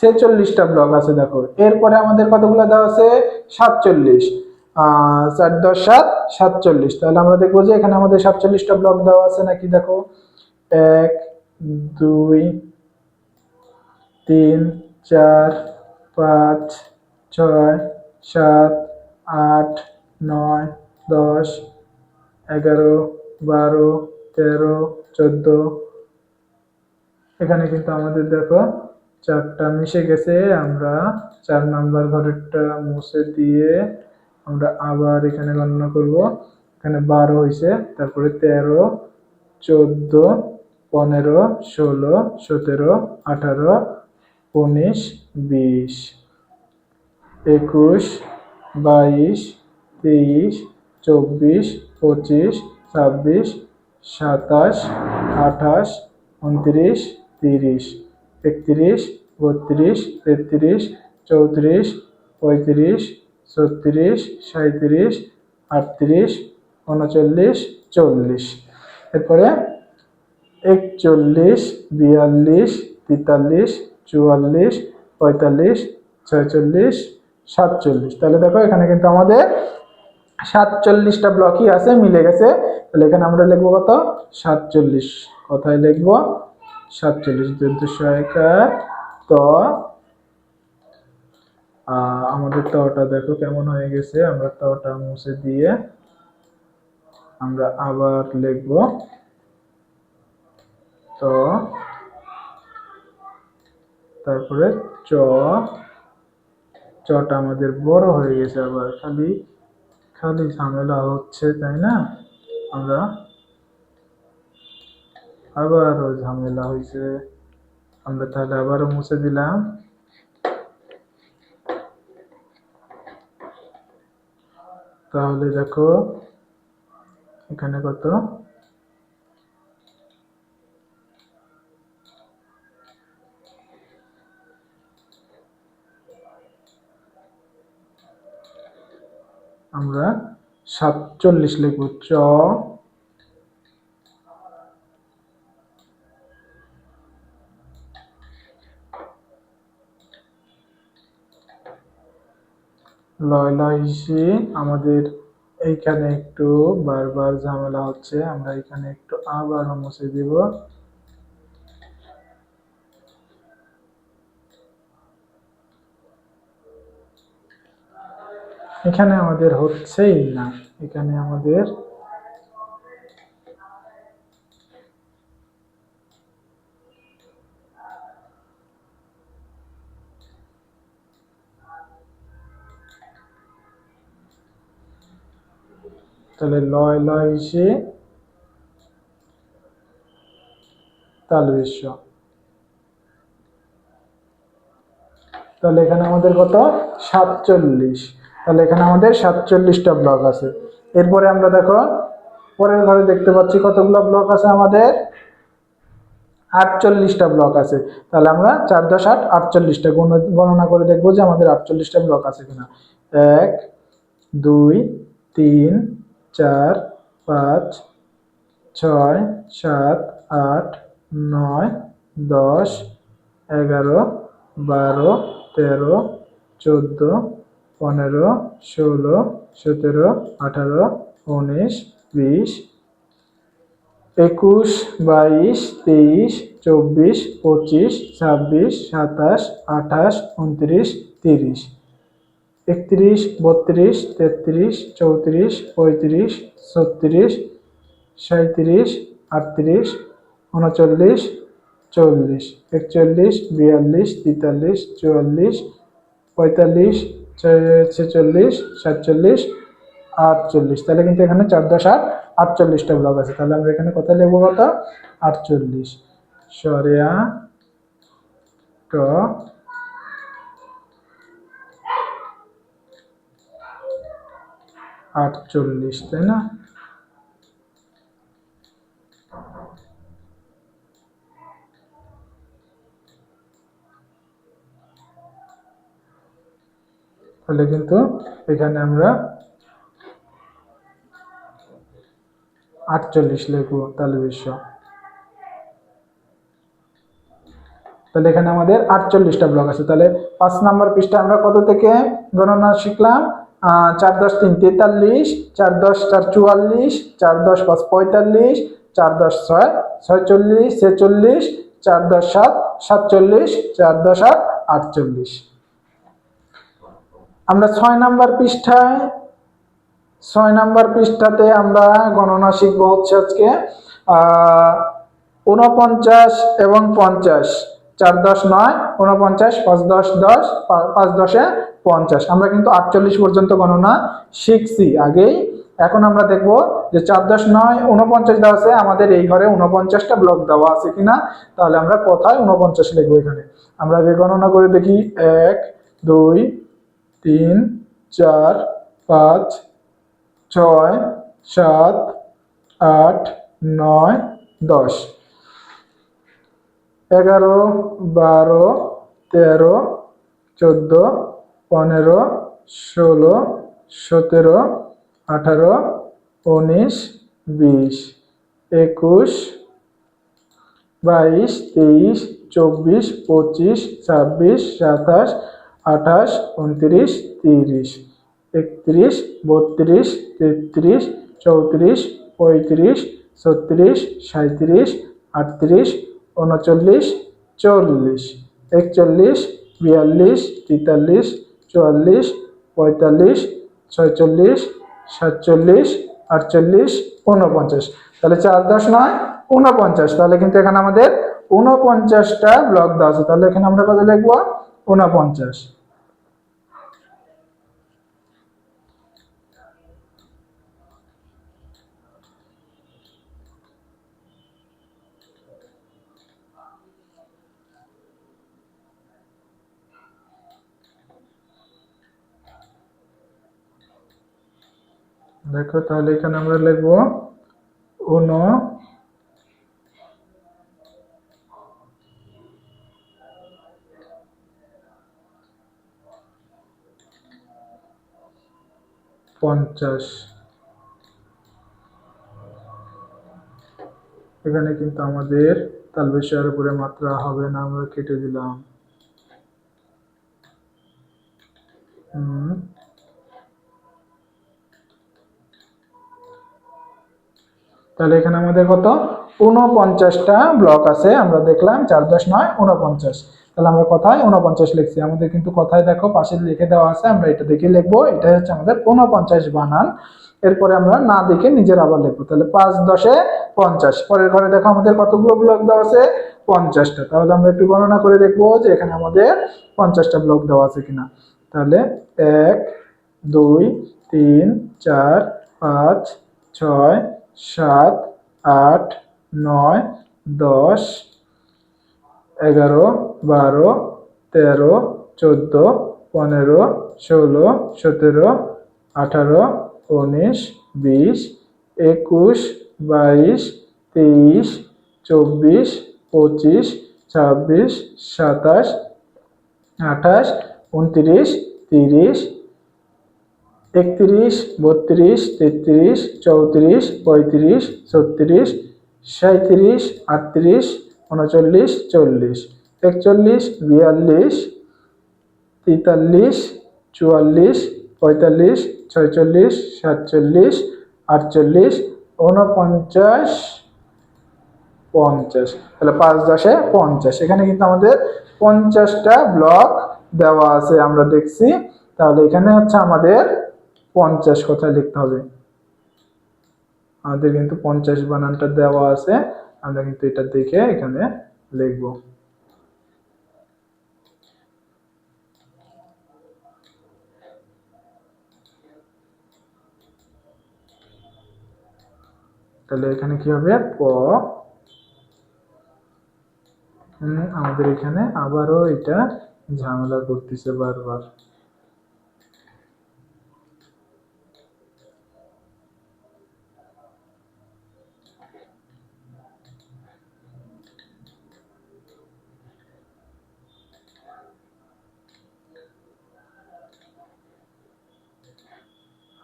46টা ব্লক আছে দেখো। এরপরে আমাদের কতগুলো দেওয়া আছে, 47। 4 10 7 47। তাহলে আমরা দেখবো যে এখানে আমাদের 47টা ব্লক দেওয়া আছে নাকি, দেখো 1 2 3 4 5 6 7 8 9 10 11 12 13 14। এখানে কিন্তু আমাদের দেখো 4টা মিশে গেছে, আমরা 4 নাম্বার ঘরেরটা মুছে দিয়ে আমরা আবার এখানে গণনা করব। এখানে 12 হয়েছে, তারপরে 13 14 15 16 17 18 19 20 21 22 23 24 25 26 27 28 29 30 31 32 33 34 35 36 37 38 39 40। এরপরে 41 42 43 44 45 46 47। তাহলে দেখো এখানে কিন্তু আমাদের 47টা ব্লকই আছে, মিলে গেছে। তাহলে এখানে আমরা লিখবো কত, 47। কথায় লিখবো 47 দুর্দশা একা ত আমাদের তটা দেখো কেমন হয়ে গেছে। আমরা তটা মুছে দিয়ে আমরা আবার লিখব ত, তারপরে চ, চটা আমাদের বড় হয়ে গেছে। আবার খালি খালি ঝামেলা হচ্ছে, তাই না? আমরা আবারও ঝামেলা হয়েছে। আমরা তাহলে আবারও মুছে দিলাম। তাহলে দেখো এখানে কত, আমরা 47 লিখব। চ, লয় লয়সি আমাদের এইখানে একটু বারবার ঝামেলা হচ্ছে। আমরা এখানে একটু আবারও মুছে দিব। এখানে আমাদের হচ্ছেই না। এখানে আমাদের তাহলে লয় লয়সি তালবেশ্য। তাহলে এখানে আমাদের কত, 47। তাহলে এখানে আমাদের 47টা ব্লক আছে। এরপরে আমরা দেখো পরের ঘরে দেখতে পাচ্ছি কতগুলো ব্লক আছে আমাদের, 48টা ব্লক আছে। তাহলে আমরা 4 10 8 48টা গণনা করে দেখবো যে আমাদের 48টা ব্লক আছে কিনা। 1 2 3 4 5 6 7 8 9 10 11 12 13 14 15 16 17 18 19 20 21 22 23 24 25 26 27 28 29 30 31 32 33 34 35 36 37 38 39 40 41 42 43 44 45 46 47 48। তাহলে কিন্তু এখানে 4 10 8 48টা ব্লক আছে। তাহলে আমরা এখানে কত লিখবো, কত, 48 সরিয়া ট 48, তাই না? তাহলে কিন্তু এখানে আমরা 48 লিখবো তালবেশ্য। তাহলে এখানে আমাদের 48টা ব্লক আছে। তাহলে 5 নাম্বার পৃষ্ঠা আমরা কত থেকে গণনা শিখলাম, 4 10 3 43, 4 10 4 44, 4 10 5 45, 4 10 6 46 46, 4 10 7 47, 4 10 8 48। আমরা 6 নাম্বার পৃষ্ঠায় 6 নাম্বার পৃষ্ঠাতে আমরা গণনা শিখব হচ্ছে আজকে 49 এবং 50। 4 10 9 49, 5 10 10, 5 10 50। আমরা কিন্তু 48 পর্যন্ত গণনা শিখছি আগেই। এখন আমরা দেখব যে 4 10 9 49 দেওয়া আছে, আমাদের এই ঘরে 49টা ব্লক দেওয়া আছে কিনা। তাহলে আমরা কোথায় 49 লিখবো এখানে। আমরা আগে গণনা করে দেখি। 1 2 3 4 5 6 7 8 9 10 11 12 13 14 15 16 17 18 19 20 21 22 23 24 25 26 27 28 29 30 31 32 33 34 35 36 37 38 39, 40, 41, 42, 43, 44, 45, 46, 47, 48, 49। তাহলে 4×10=9, 49। তাহলে কিন্তু এখানে আমাদের 49টা ব্লক দেওয়া আছে। তাহলে এখানে আমরা কত লিখবো? 49। দেখো তাহলে এখানে আমরা লিখবো 49। এখানে কিন্তু আমাদের তালবেশের উপরে মাত্রা হবে না, আমরা কেটে দিলাম। তাহলে এখানে আমাদের কত? 49টা ব্লক আছে। আমরা দেখলাম 4×10=9, 49। তাহলে আমরা কথায় 49 লিখছি। আমাদের কিন্তু কথায় দেখো পাশে লিখে দেওয়া আছে, আমরা এটা দেখে লিখবো। এটা হচ্ছে আমাদের 49 বানান। এরপরে আমরা না দেখে নিজের আবার লিখবো। তাহলে 5×10 = 50। পরের ঘরে দেখো আমাদের কতগুলো ব্লক দেওয়া আছে? 50টা। তাহলে আমরা একটু গণনা করে দেখবো যে এখানে আমাদের 50টা ব্লক দেওয়া আছে কিনা। তাহলে 1, 2, 3, 4, 5, 6, 7, 8, 9, 10, 11, 12, 13, 14, 15, 16, 17, 18, 19, 20, 21, 22, 23, 24, 25, 26, 27, 28, 29, 30, 31, 32, 33, 34, 35, 36, 37, 38, 39, 40, 41, 42, 43, 44, 45, 46, 47, 48, 49, 50। তাহলে 5×10 = 50। এখানে কিন্তু আমাদের 50টা ব্লক দেওয়া আছে, আমরা দেখছি। তাহলে এখানে হচ্ছে আমাদের 50 কোথায় লিখতে হবে? আমাদের কিন্তু 50 বানানটা দেওয়া আছে, আমরা কিন্তু এটা দেখে এখানে লিখবো। তাহলে এখানে কি হবে? প। আমাদের এখানে আবারও এটা ঝামেলা করতেছে বারবার।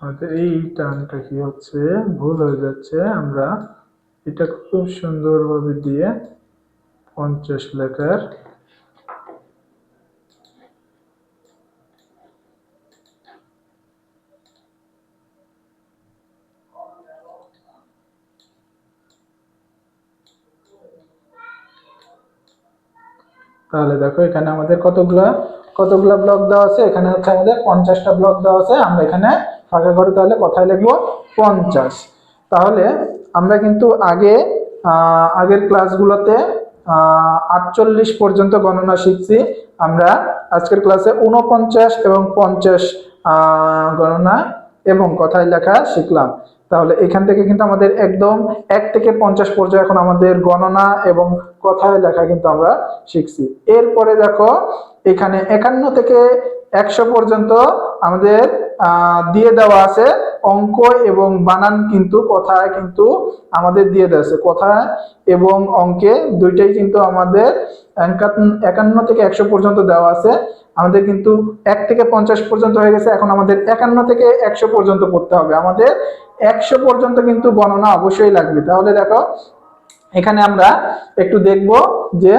আমাদের এই টার্মটা কি হচ্ছে? ভুল হয়ে যাচ্ছে। আমরা এটা খুব সুন্দরভাবে দিয়ে 50 লেখার তাহলে দেখো এখানে আমাদের কতগুলা ব্লক দেওয়া আছে? এখানে হচ্ছে আমাদের 50টা ব্লক দেওয়া আছে। আমরা এখানে ফাঁকা করে তাহলে কথায় লিখবো 50। তাহলে আমরা কিন্তু আগের ক্লাসগুলোতে 48 পর্যন্ত গণনা শিখছি। আমরা আজকের ক্লাসে 49 এবং 50 গণনা এবং কথায় লেখা শিখলাম। তাহলে এখান থেকে কিন্তু আমাদের একদম 1 থেকে 50 পর্যন্ত এখন আমাদের গণনা এবং কথায় লেখা কিন্তু আমরা শিখছি। এরপরে দেখো এখানে 51 থেকে 100 পর্যন্ত আমাদের দিয়ে দেওয়া আছে অঙ্ক এবং বানান, কিন্তু কথায় কিন্তু আমাদের দিয়ে দেওয়া আছে। কথায় এবং অঙ্কে দুইটাই কিন্তু আমাদের 51 থেকে 100 পর্যন্ত দেওয়া আছে। আমাদের কিন্তু 1 থেকে 50 পর্যন্ত হয়ে গেছে। এখন আমাদের 51 থেকে 100 পর্যন্ত পড়তে হবে। আমাদের 100 পর্যন্ত কিন্তু গণনা অবশ্যই লাগবে। তাহলে দেখো এখানে আমরা একটু দেখব যে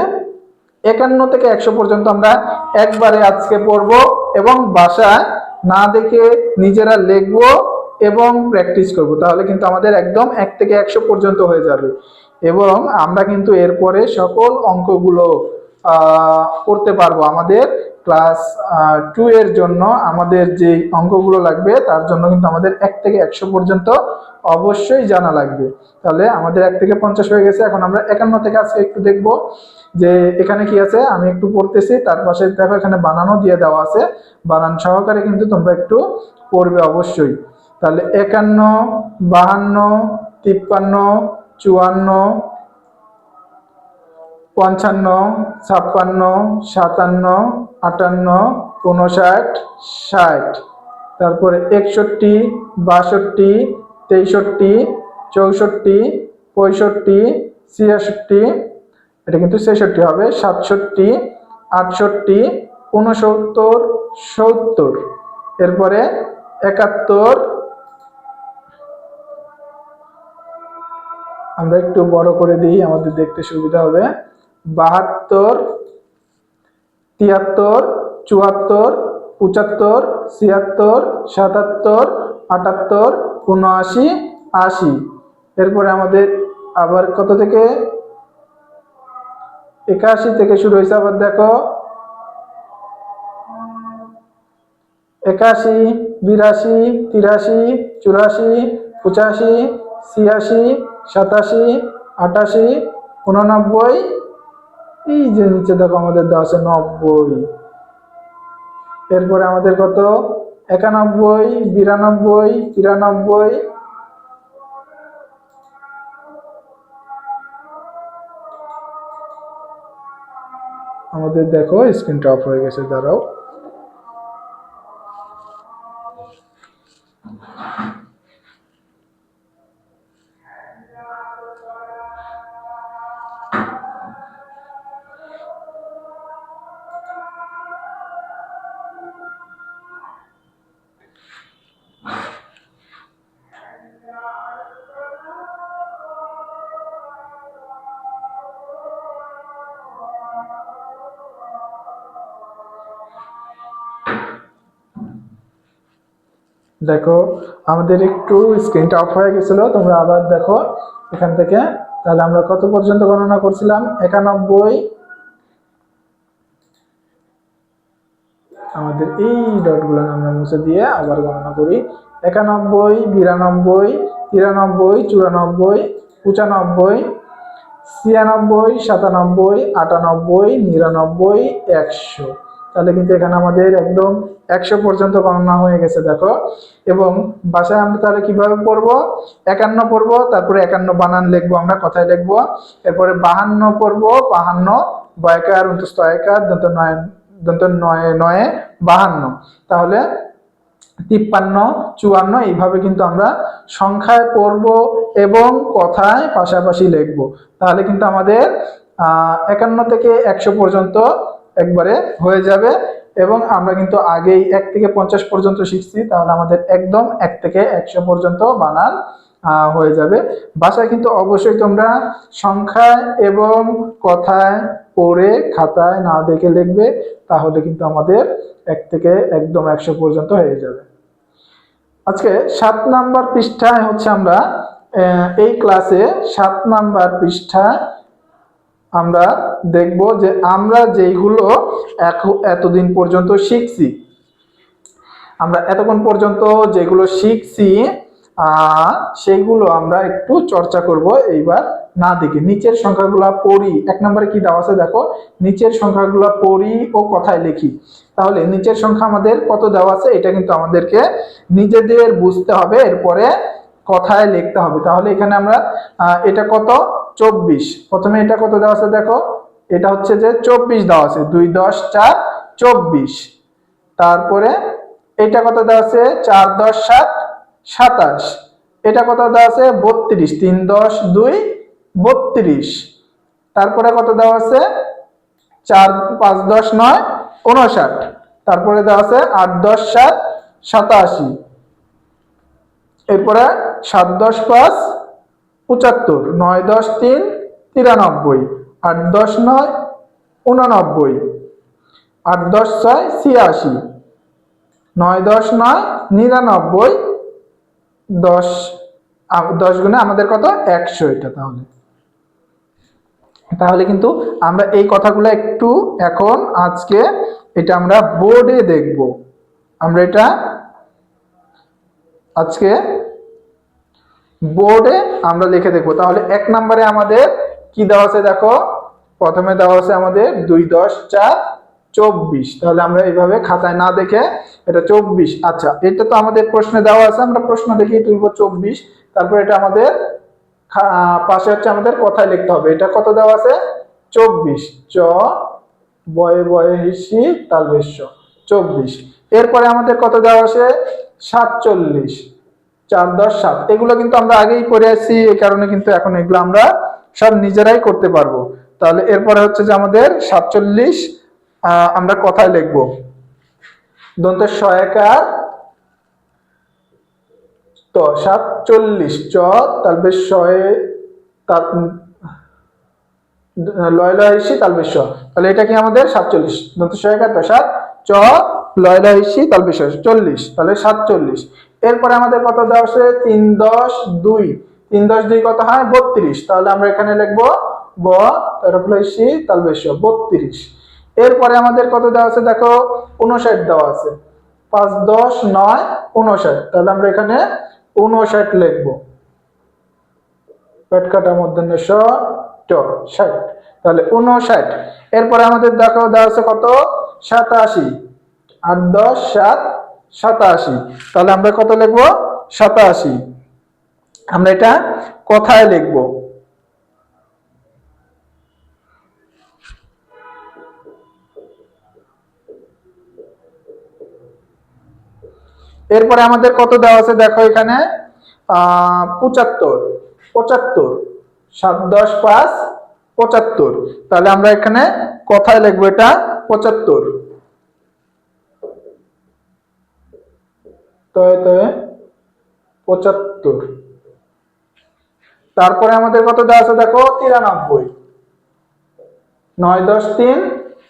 51 থেকে 100 পর্যন্ত আমরা একবারে আজকে পড়বো এবং বাসায় না দেখে নিজেরা লিখবো এবং প্র্যাকটিস করব। তাহলে কিন্তু আমাদের একদম 1 থেকে 100 পর্যন্ত হয়ে যাবে। এবং আমরা কিন্তু এরপরে সকল অঙ্কগুলো করতে পারবো। আমাদের ক্লাস 2 এর জন্য আমাদের যে অঙ্কগুলো লাগবে তার জন্য কিন্তু আমাদের 1 থেকে 100 পর্যন্ত অবশ্যই জানা লাগবে। তাহলে আমাদের 1 থেকে 50 হয়ে গেছে। এখন আমরা 51 থেকে আজকে একটু দেখব যে এখানে কি আছে। আমি একটু পড়তেছি, তার পাশে দেখো এখানে বানানো দিয়ে দেওয়া আছে, বানান সহকারে কিন্তু তোমরা একটু পড়বে অবশ্যই। তাহলে 51, 52, 53, 54, 55, 56, 57, 58, 59, 60, তারপরে 61, 62, 63, 64, 65, 66, এটা কিন্তু 66 হবে, 67, 68, 69, 70, এরপরে 71, আমরা একটু বড় করে দিই আমাদের দেখতে সুবিধা হবে, 72, 73, 74, 75, 76, 77, 78, 79, 80, এরপরে আমাদের আবার কত থেকে 81 থেকে শুরু হয়েছে। আবার দেখো 81, 82, 83, 84, 85, 86, 87, 88, 89, এই যে নিচে দেখো আমাদের দেওয়া আছে 90, এরপরে আমাদের কত 91, 92, 93, আমাদের দেখো স্ক্রিনটা অফ হয়ে গেছে, দাঁড়াও। দেখো আমাদের একটু স্ক্রিনটা অফ হয়ে গেছিল, তোমরা আবার দেখো এখান থেকে। তাহলে আমরা কত পর্যন্ত গণনা করছিলাম? 91, আমাদের এই ডটগুলো আমরা মুছে দিয়ে আবার গণনা করি। 91, 92, 93, 94, 95, 96, 97, 98, 99, 100। তাহলে কিন্তু এখানে আমাদের একদম 100 পর্যন্ত গণনা হয়ে গেছে দেখো। এবং বাসায় আমরা তাহলে কিভাবে পড়বো? 51 পড়বো, তারপরে 51 বানান লিখবো, আমরা কথায় লিখবো। এরপরে 52 পড়বো, 52 বয়কার অন্তস্তয়কার দন্ত নয়, দন্ত নয়ে নয়ে 52। তাহলে 53, 54 এইভাবে কিন্তু আমরা সংখ্যায় পড়ব এবং কথায় পাশাপাশি লিখব। তাহলে কিন্তু আমাদের 51 থেকে 100 পর্যন্ত একবারে হয়ে যাবে। এবং আমরা কিন্তু আগেই 1 থেকে 50 পর্যন্ত শিখছি, তাহলে আমাদের একদম 1 থেকে 100 পর্যন্ত বানান হয়ে যাবে। বাসায় কিন্তু অবশ্যই তোমরা সংখ্যায় এবং কথায় পড়ে খাতায় না দেখে লিখবে, তাহলে কিন্তু আমাদের 1 থেকে একদম 100 পর্যন্ত হয়ে যাবে। আজকে 7 নাম্বার পৃষ্ঠায় হচ্ছে আমরা এই ক্লাসে 7 নাম্বার পৃষ্ঠায় আমরা দেখব যে আমরা যেইগুলো এতদিন পর্যন্ত শিখছি, আমরা এতক্ষণ পর্যন্ত যেগুলো শিখছি সেইগুলো আমরা একটু চর্চা করব এইবার না দেখে। নিচের সংখ্যাগুলো পড়ি, 1 নম্বরে কি দেওয়া আছে দেখো, নিচের সংখ্যাগুলো পড়ি ও কথায় লিখি। তাহলে নিচের সংখ্যা আমাদের কত দেওয়া আছে এটা কিন্তু আমাদেরকে নিজেদের বুঝতে হবে, এরপরে কথায় লিখতে হবে। তাহলে এখানে আমরা এটা কত 24, প্রথমে এটা কত দেওয়া আছে দেখো, এটা হচ্ছে যে 24 দেওয়া আছে, 2 10 4 24। তারপরে এটা কত দেওয়া আছে 4 10 7 27, এটা কত দেওয়া আছে 32, 3 10 2 32। তারপরে কত দেওয়া আছে 4 5 10 9 59, তারপরে দেওয়া আছে 8 10 7 87, এরপরে 7 10 5 75, 9 10 3 93, 8 10 9 89, 8 10 6 86, 9 10 9 99, 10 10 গুণে আমাদের কত 100 এটা। তাহলে তাহলে কিন্তু আমরা এই কথাগুলো একটু এখন আজকে এটা আমরা বোর্ডে দেখব। আমরা এটা আজকে বোর্ডে আমরা লিখে দেখবো। তাহলে 1 নম্বরে আমাদের কি দেওয়া আছে দেখো, প্রথমে দেওয়া আছে আমাদের 2 10 4 24। তাহলে আমরা এইভাবে খাতায় না দেখে এটা 24। আচ্ছা, এটা তো আমাদের প্রশ্নে দেওয়া আছে, আমরা প্রশ্ন দেখেই তুলবো 24। তারপর এটা আমাদের পাশে হচ্ছে আমাদের কথায় লিখতে হবে। এটা কত দেওয়া আছে 24, চ বয়ে বয়ে হিসি তালবেশ্য 24। এরপরে আমাদের কত দেওয়া আছে 47, 4 10 7। এগুলো কিন্তু আমরা আগেই পড়ে আসছি, এই কারণে কিন্তু এখন এগুলো আমরা সব নিজেরাই করতে পারবো। তাহলে এরপরে হচ্ছে যে আমাদের 47 আমরা কথায় লিখবো। দন্তে সহায়কার তো 47, চ তালবে শয়ে লয় লয় ইসি তালবেশ। তাহলে এটা কি আমাদের 47, দন্ত সহায়কার তো 7, চ লয় লয় ইসি তালবেশ 40। তাহলে 47। এরপরে আমাদের কত দেওয়া আছে 3 10 2, 3 10 2 কত হয় 32। তাহলে আমরা এখানে লিখবো ব তারপরে তালবেশ 32। এরপরে আমাদের কত দেওয়া আছে দেখো 59 দেওয়া আছে, 5 10 9 59। তাহলে আমরা এখানে 59 লিখবো, পেট কাটা মধ্যে স ট 60। তাহলে 59। এরপরে আমাদের দেখো দেওয়া আছে কত 87, 8 10 7 87। তাহলে আমরা কত লিখবো 87। আমরা এটা কথায় লিখবো। এরপরে আমাদের কত দেওয়া আছে দেখো এখানে 75, 75, 7 10 5 75। তাহলে আমরা এখানে কথায় লিখবো এটা 75, তয়ে তয়ে 75। তারপরে আমাদের কত দেওয়া আছে দেখো 93, 9 10 3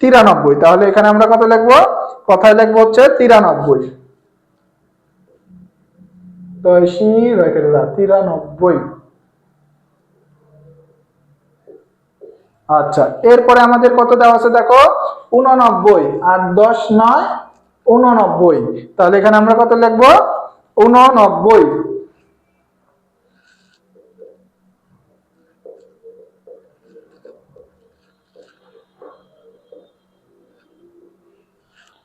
93। তাহলে এখানে আমরা কত লিখবো, কথায় লিখবো হচ্ছে 93, তো 93। আচ্ছা, এরপরে আমাদের কত দেওয়া আছে দেখো 89, 8 10 9 89। তাহলে এখানে আমরা কত লিখবো 89।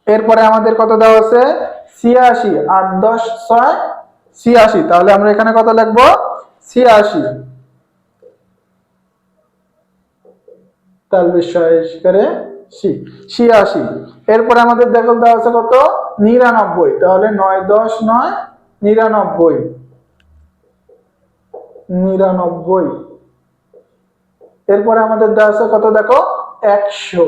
এরপরে আমাদের কত দেওয়া আছে 86, 8 10 6 86। তাহলে আমরা এখানে কত লিখবো 86, তাহলে 86। এরপরে আমাদের দেখো দেওয়া আছে কত 99। তাহলে 9 10 9 99, 99। এরপরে আমাদের দেওয়া আছে কত দেখো 100।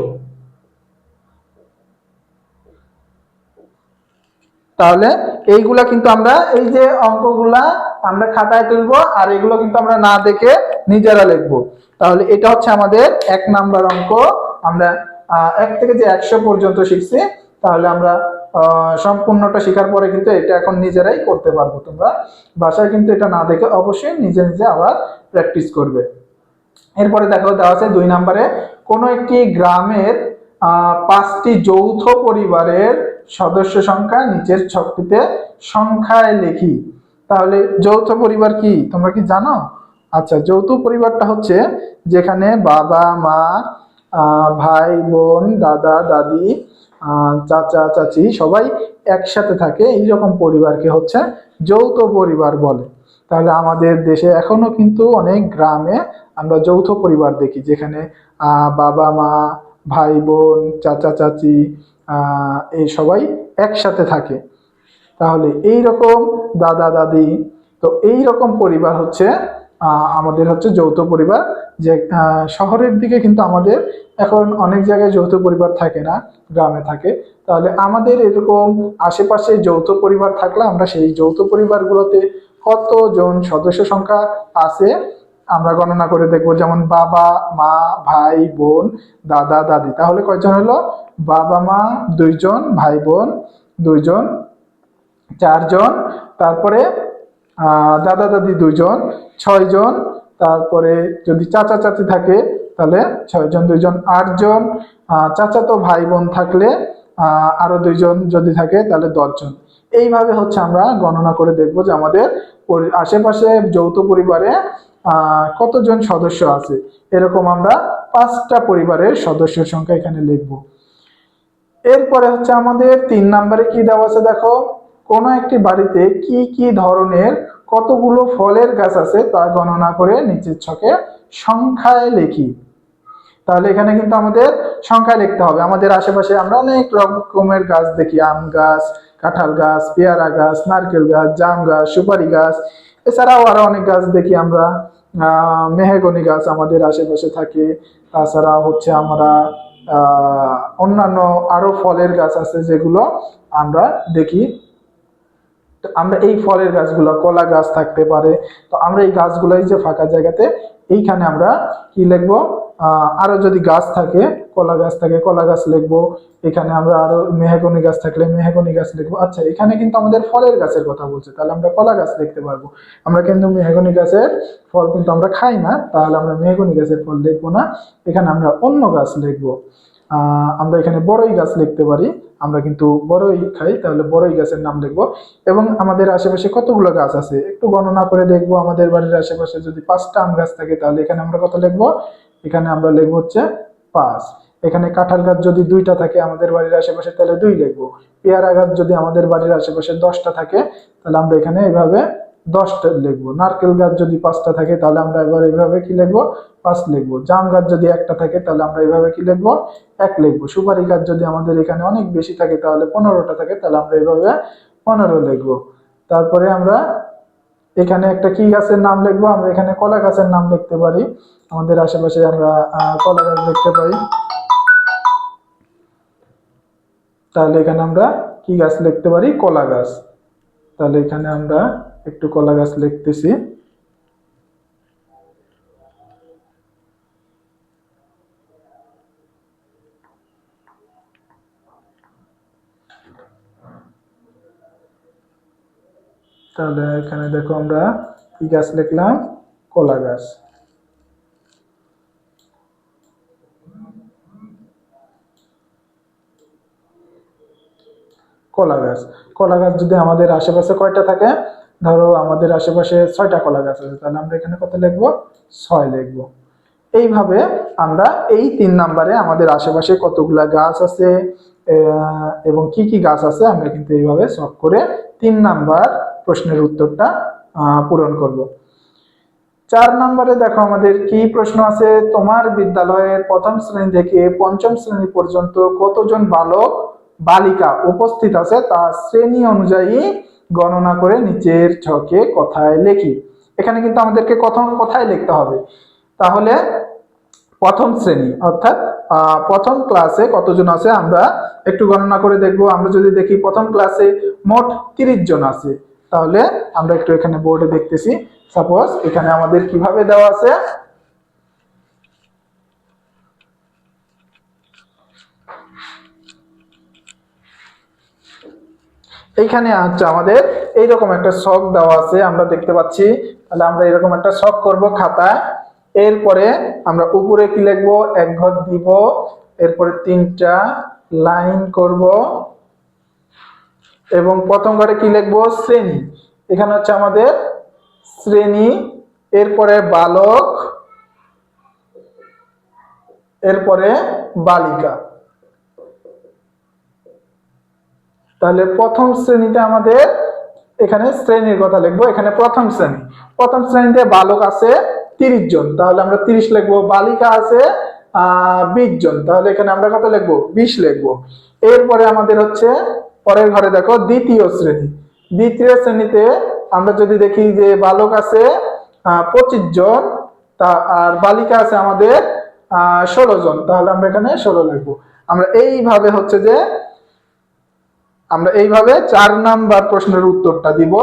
তাহলে এইগুলা কিন্তু আমরা এই যে অঙ্কগুলা আমরা খাতায় তুলবো, আর এগুলো কিন্তু আমরা না দেখে নিজেরা লিখবো। তাহলে এটা হচ্ছে আমাদের 1 নাম্বার অঙ্ক। আমরা 1 থেকে যে 100 পর্যন্ত শিখছি, তাহলে আমরা সম্পূর্ণটা শেখার পরে কিন্তু এটা এখন নিজেরাই করতে পারবো। তোমরা বাসায় কিন্তু এটা না দেখে অবশ্যই নিজে নিজে আবার প্র্যাকটিস করবে। এরপরে দেখো দেওয়া আছে 2 নম্বরে, কোন একটি গ্রামের 5টি যৌথ পরিবারের সদস্য সংখ্যা নিচের ছকটিতে সংখ্যায় লিখি। তাহলে যৌথ পরিবার কি তোমরা কি জানো? আচ্ছা, যৌথ পরিবারটা হচ্ছে যেখানে বাবা মা, ভাই বোন, দাদা দাদি, চাচা চাচি সবাই একসাথে থাকে, এইরকম পরিবারকে হচ্ছে যৌথ পরিবার বলে। তাহলে আমাদের দেশে এখনো কিন্তু অনেক গ্রামে আমরা যৌথ পরিবার দেখি, যেখানে বাবা মা, ভাই বোন, চাচা চাচি এই সবাই একসাথে থাকে। তাহলে এই রকম দাদা দাদি, তো এই রকম পরিবার হচ্ছে আমাদের হচ্ছে যৌথ পরিবার। যে শহরের দিকে কিন্তু আমাদের এখন অনেক জায়গায় যৌথ পরিবার থাকে না, গ্রামে থাকে। তাহলে আমাদের এরকম আশেপাশে যৌথ পরিবার থাকলে আমরা সেই যৌথ পরিবারগুলোতে কতজন সদস্য সংখ্যা আছে আমরা গণনা করে দেখবো। যেমন বাবা মা, ভাই বোন, দাদা দাদি, তাহলে কয়জন হলো বাবা মা 2 জন, ভাই বোন 2 জন 4 জন, তারপরে দাদা দাদি 2 জন 6 জন, তারপরে যদি চাচা চাচি থাকে তাহলে 6 জন 2 জন 8 জন, চাচাতো ভাই বোন থাকলে আরো 2 জন যদি থাকে তাহলে 10 জন। এইভাবে হচ্ছে আমরা গণনা করে দেখবো যে আমাদের আশেপাশে যৌথ পরিবারে কতজন সদস্য আছে। এরকম আমরা 5টা পরিবারের সদস্যের সংখ্যা এখানে লিখবো। এরপরে হচ্ছে আমাদের 3 নম্বরে কি দেওয়া আছে দেখো, কোন একটি বাড়িতে কি কি ধরনের কতগুলো ফলের গাছ আছে তা গণনা করে নিচের ছকে সংখ্যায় লিখি। তাহলে এখানে কিন্তু আমাদের সংখ্যায় লিখতে হবে। আমাদের আশেপাশে আমরা অনেক রকমের গাছ দেখি, আম গাছ, কাঁঠাল গাছ, পেয়ারা গাছ, নারকেল গাছ, জাম গাছ, সুপারি গাছ, এছাড়াও আরো অনেক গাছ দেখি আমরা। মেহগনি গাছ আমাদের আশেপাশে থাকে। তাছাড়া হচ্ছে আমরা অন্যান্য আরো ফলের গাছ আছে যেগুলো আমরা দেখি। আমরা এই ফলের গাছগুলো, কলা গাছ থাকতে পারে, তো আমরা এই গাছগুলোই যে ফাঁকা জায়গাতে এইখানে আমরা কি লিখবো, আরো যদি গাছ থাকে, কলা গাছ থাকে কলা গাছ লিখবো। এখানে আমরা আরো মেহগনি গাছ থাকলে মেহগনি গাছ লিখবো। আচ্ছা, এখানে কিন্তু আমাদের ফলের গাছের কথা বলছে, তাহলে আমরা কলা গাছ লিখতে পারবো। আমরা কিন্তু মেহগনি গাছের ফল কিন্তু আমরা খাই না, তাহলে আমরা মেহগনি গাছের ফল লিখবো না, এখানে আমরা অন্য গাছ লিখবো। আমরা এখানে বড়ই গাছ লিখতে পারি, আমরা কিন্তু বড়ই খাই, তাহলে বড়ই গাছের নাম লিখবো। এবং আমাদের আশেপাশে কতগুলো গাছ আছে একটু গণনা করে দেখবো। আমাদের বাড়ির আশেপাশে যদি 5টা আম গাছ থাকে তাহলে এখানে আমরা কত লিখবো, এখানে আমরা লিখবো হচ্ছে 5। এখানে কাঁঠাল গাছ যদি 2টা থাকে আমাদের বাড়ির আশেপাশে তাহলে 2 লিখবো। পেয়ারা গাছ যদি আমাদের বাড়ির আশেপাশে 10টা থাকে তাহলে আমরা এখানে এইভাবে 10টা লিখবো। নারকেল গাছ যদি 5টা থাকে তাহলে আমরা এবার এইভাবে কি লিখবো, 5 লিখবো। জাম গাছ যদি 1টা থাকে তাহলে আমরা এইভাবে কি লিখবো, 1 লিখবো। সুপারি গাছ যদি আমাদের এখানে অনেক বেশি থাকে তাহলে 15টা থাকে তাহলে আমরা এইভাবে 15 লিখবো। তারপরে আমরা এখানে একটা কি গাছের নাম লিখবো, আমরা এখানে কলা গাছের নাম লিখতে পারি। আমাদের আশেপাশে আমরা কলা গাছ দেখতে পাই, তাহলে এখানে আমরা কি গাছ লিখতে পারি, কলা গাছ। তাহলে এখানে আমরা একটু কলা গাছ লিখতেছি। তাহলে এখানে দেখো আমরা কি গাছ লিখলাম, কলা গাছ। কলা গাছ, কলা গাছ যদি আমাদের আশেপাশে কয়টা থাকে, ধরো আমাদের আশেপাশে 6টা কলা গাছ আছে, তাহলে আমরা এখানে কত লিখবো, 6 লিখবো। এইভাবে আমরা এই 3 নম্বরে আমাদের আশেপাশে কতগুলা গাছ আছে এবং কি কি গাছ আছে আমরা কিন্তু এইভাবে সলভ করে 3 নাম্বার প্রশ্নের উত্তরটা পূরণ করব। 4 নম্বরে দেখো আমাদের কি প্রশ্ন আছে, তোমার বিদ্যালয়ের প্রথম শ্রেণী থেকে পঞ্চম শ্রেণী পর্যন্ত কতজন বালক বালিকা উপস্থিত আছে তা শ্রেণী অনুযায়ী গণনা করে নিচের ছকে কথায় লিখি। এখানে কিন্তু আমাদেরকে কথায় লিখতে হবে। তাহলে প্রথম শ্রেণী অর্থাৎ প্রথম ক্লাসে কতজন আছে আমরা একটু গণনা করে দেখব। আমরা যদি দেখি প্রথম ক্লাসে মোট 30 জন আছে, তাহলে আমরা একটু এখানে বোর্ডে দেখতেছি। সাপোজ এখানে আমাদের কিভাবে দেওয়া আছে, এইখানে হচ্ছে আমাদের এইরকম একটা ছক দেওয়া আছে আমরা দেখতে পাচ্ছি। তাহলে আমরা এরকম একটা ছক করব খাতায়। এরপরে আমরা উপরে কি লিখবো, এক ঘর দিব, এরপরে 3টা লাইন করব এবং প্রথম ঘরে কি লিখবো, শ্রেণী। এখানে হচ্ছে আমাদের শ্রেণী, এরপরে বালক, এরপরে বালিকা। তাহলে প্রথম শ্রেণীতে আমাদের এখানে শ্রেণীর কথা লিখবো। এখানে প্রথম শ্রেণী, প্রথম শ্রেণীতে বালক আছে 30 জন, তাহলে আমরা 30 লিখবো। বালিকা আছে 20 জন, তাহলে এখানে আমরা কত লিখবো, 20 লিখবো। এরপরে আমাদের হচ্ছে পরের ঘরে দেখো দ্বিতীয় শ্রেণী। দ্বিতীয় শ্রেণীতে আমরা যদি দেখি যে বালক আছে 25 জন, তা আর বালিকা আছে আমাদের 16 জন, তাহলে আমরা এখানে 16 লিখবো। আমরা এইভাবে হচ্ছে যে আমরা এইভাবে 4 নাম্বার প্রশ্নের উত্তরটা দিব,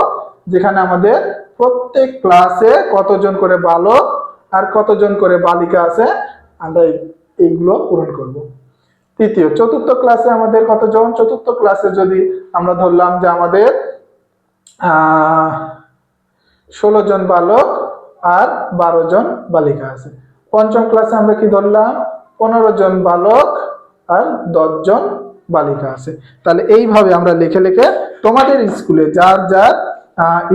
যেখানে আমাদের প্রত্যেক ক্লাসে কতজন করে বালক আর কতজন করে বালিকা আছে আমরা এইগুলো পূরণ করব। চতুর্থ ক্লাসে আমাদের কতজন, চতুর্থ ক্লাসে যদি আমরা ধরলাম যে আমাদের 16 জন বালক আর 12 জন বালিকা আছে। পঞ্চম ক্লাসে আমরা কি ধরলাম, 15 জন বালক আর 10 জন বালিকা আছে। তাহলে এইভাবে আমরা লিখে লিখে তোমাদের স্কুলে যার যার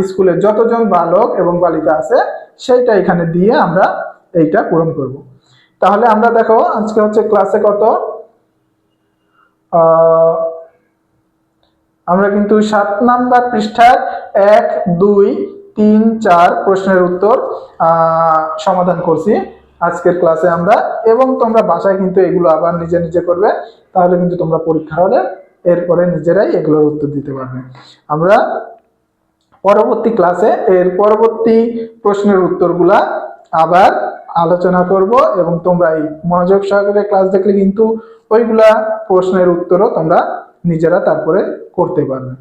স্কুলে যতজন বালক এবং বালিকা আছে সেইটা এখানে দিয়ে আমরা এইটা পূরণ করব। তাহলে আমরা দেখো আজকে হচ্ছে ক্লাসে কত, আমরা কিন্তু 7 নাম্বার পৃষ্ঠার 1, 2, 3, 4 প্রশ্নের উত্তর সমাধান করছি আজকের ক্লাসে আমরা, এবং তোমরা বাসায় কিন্তু এগুলো আবার নিজে নিজে করবে, তাহলে কিন্তু তোমরা পরীক্ষা হলে এরপরে নিজেরাই এগুলোর উত্তর দিতে পারবে। আমরা পরবর্তী ক্লাসে এর পরবর্তী প্রশ্নের উত্তরগুলা আবার আলোচনা করব, এবং তোমরা এই মনোযোগ সহকারে ক্লাস দেখলে কিন্তু ওইগুলা প্রশ্নের উত্তরও তোমরা নিজেরা তারপরে করতে পারবে।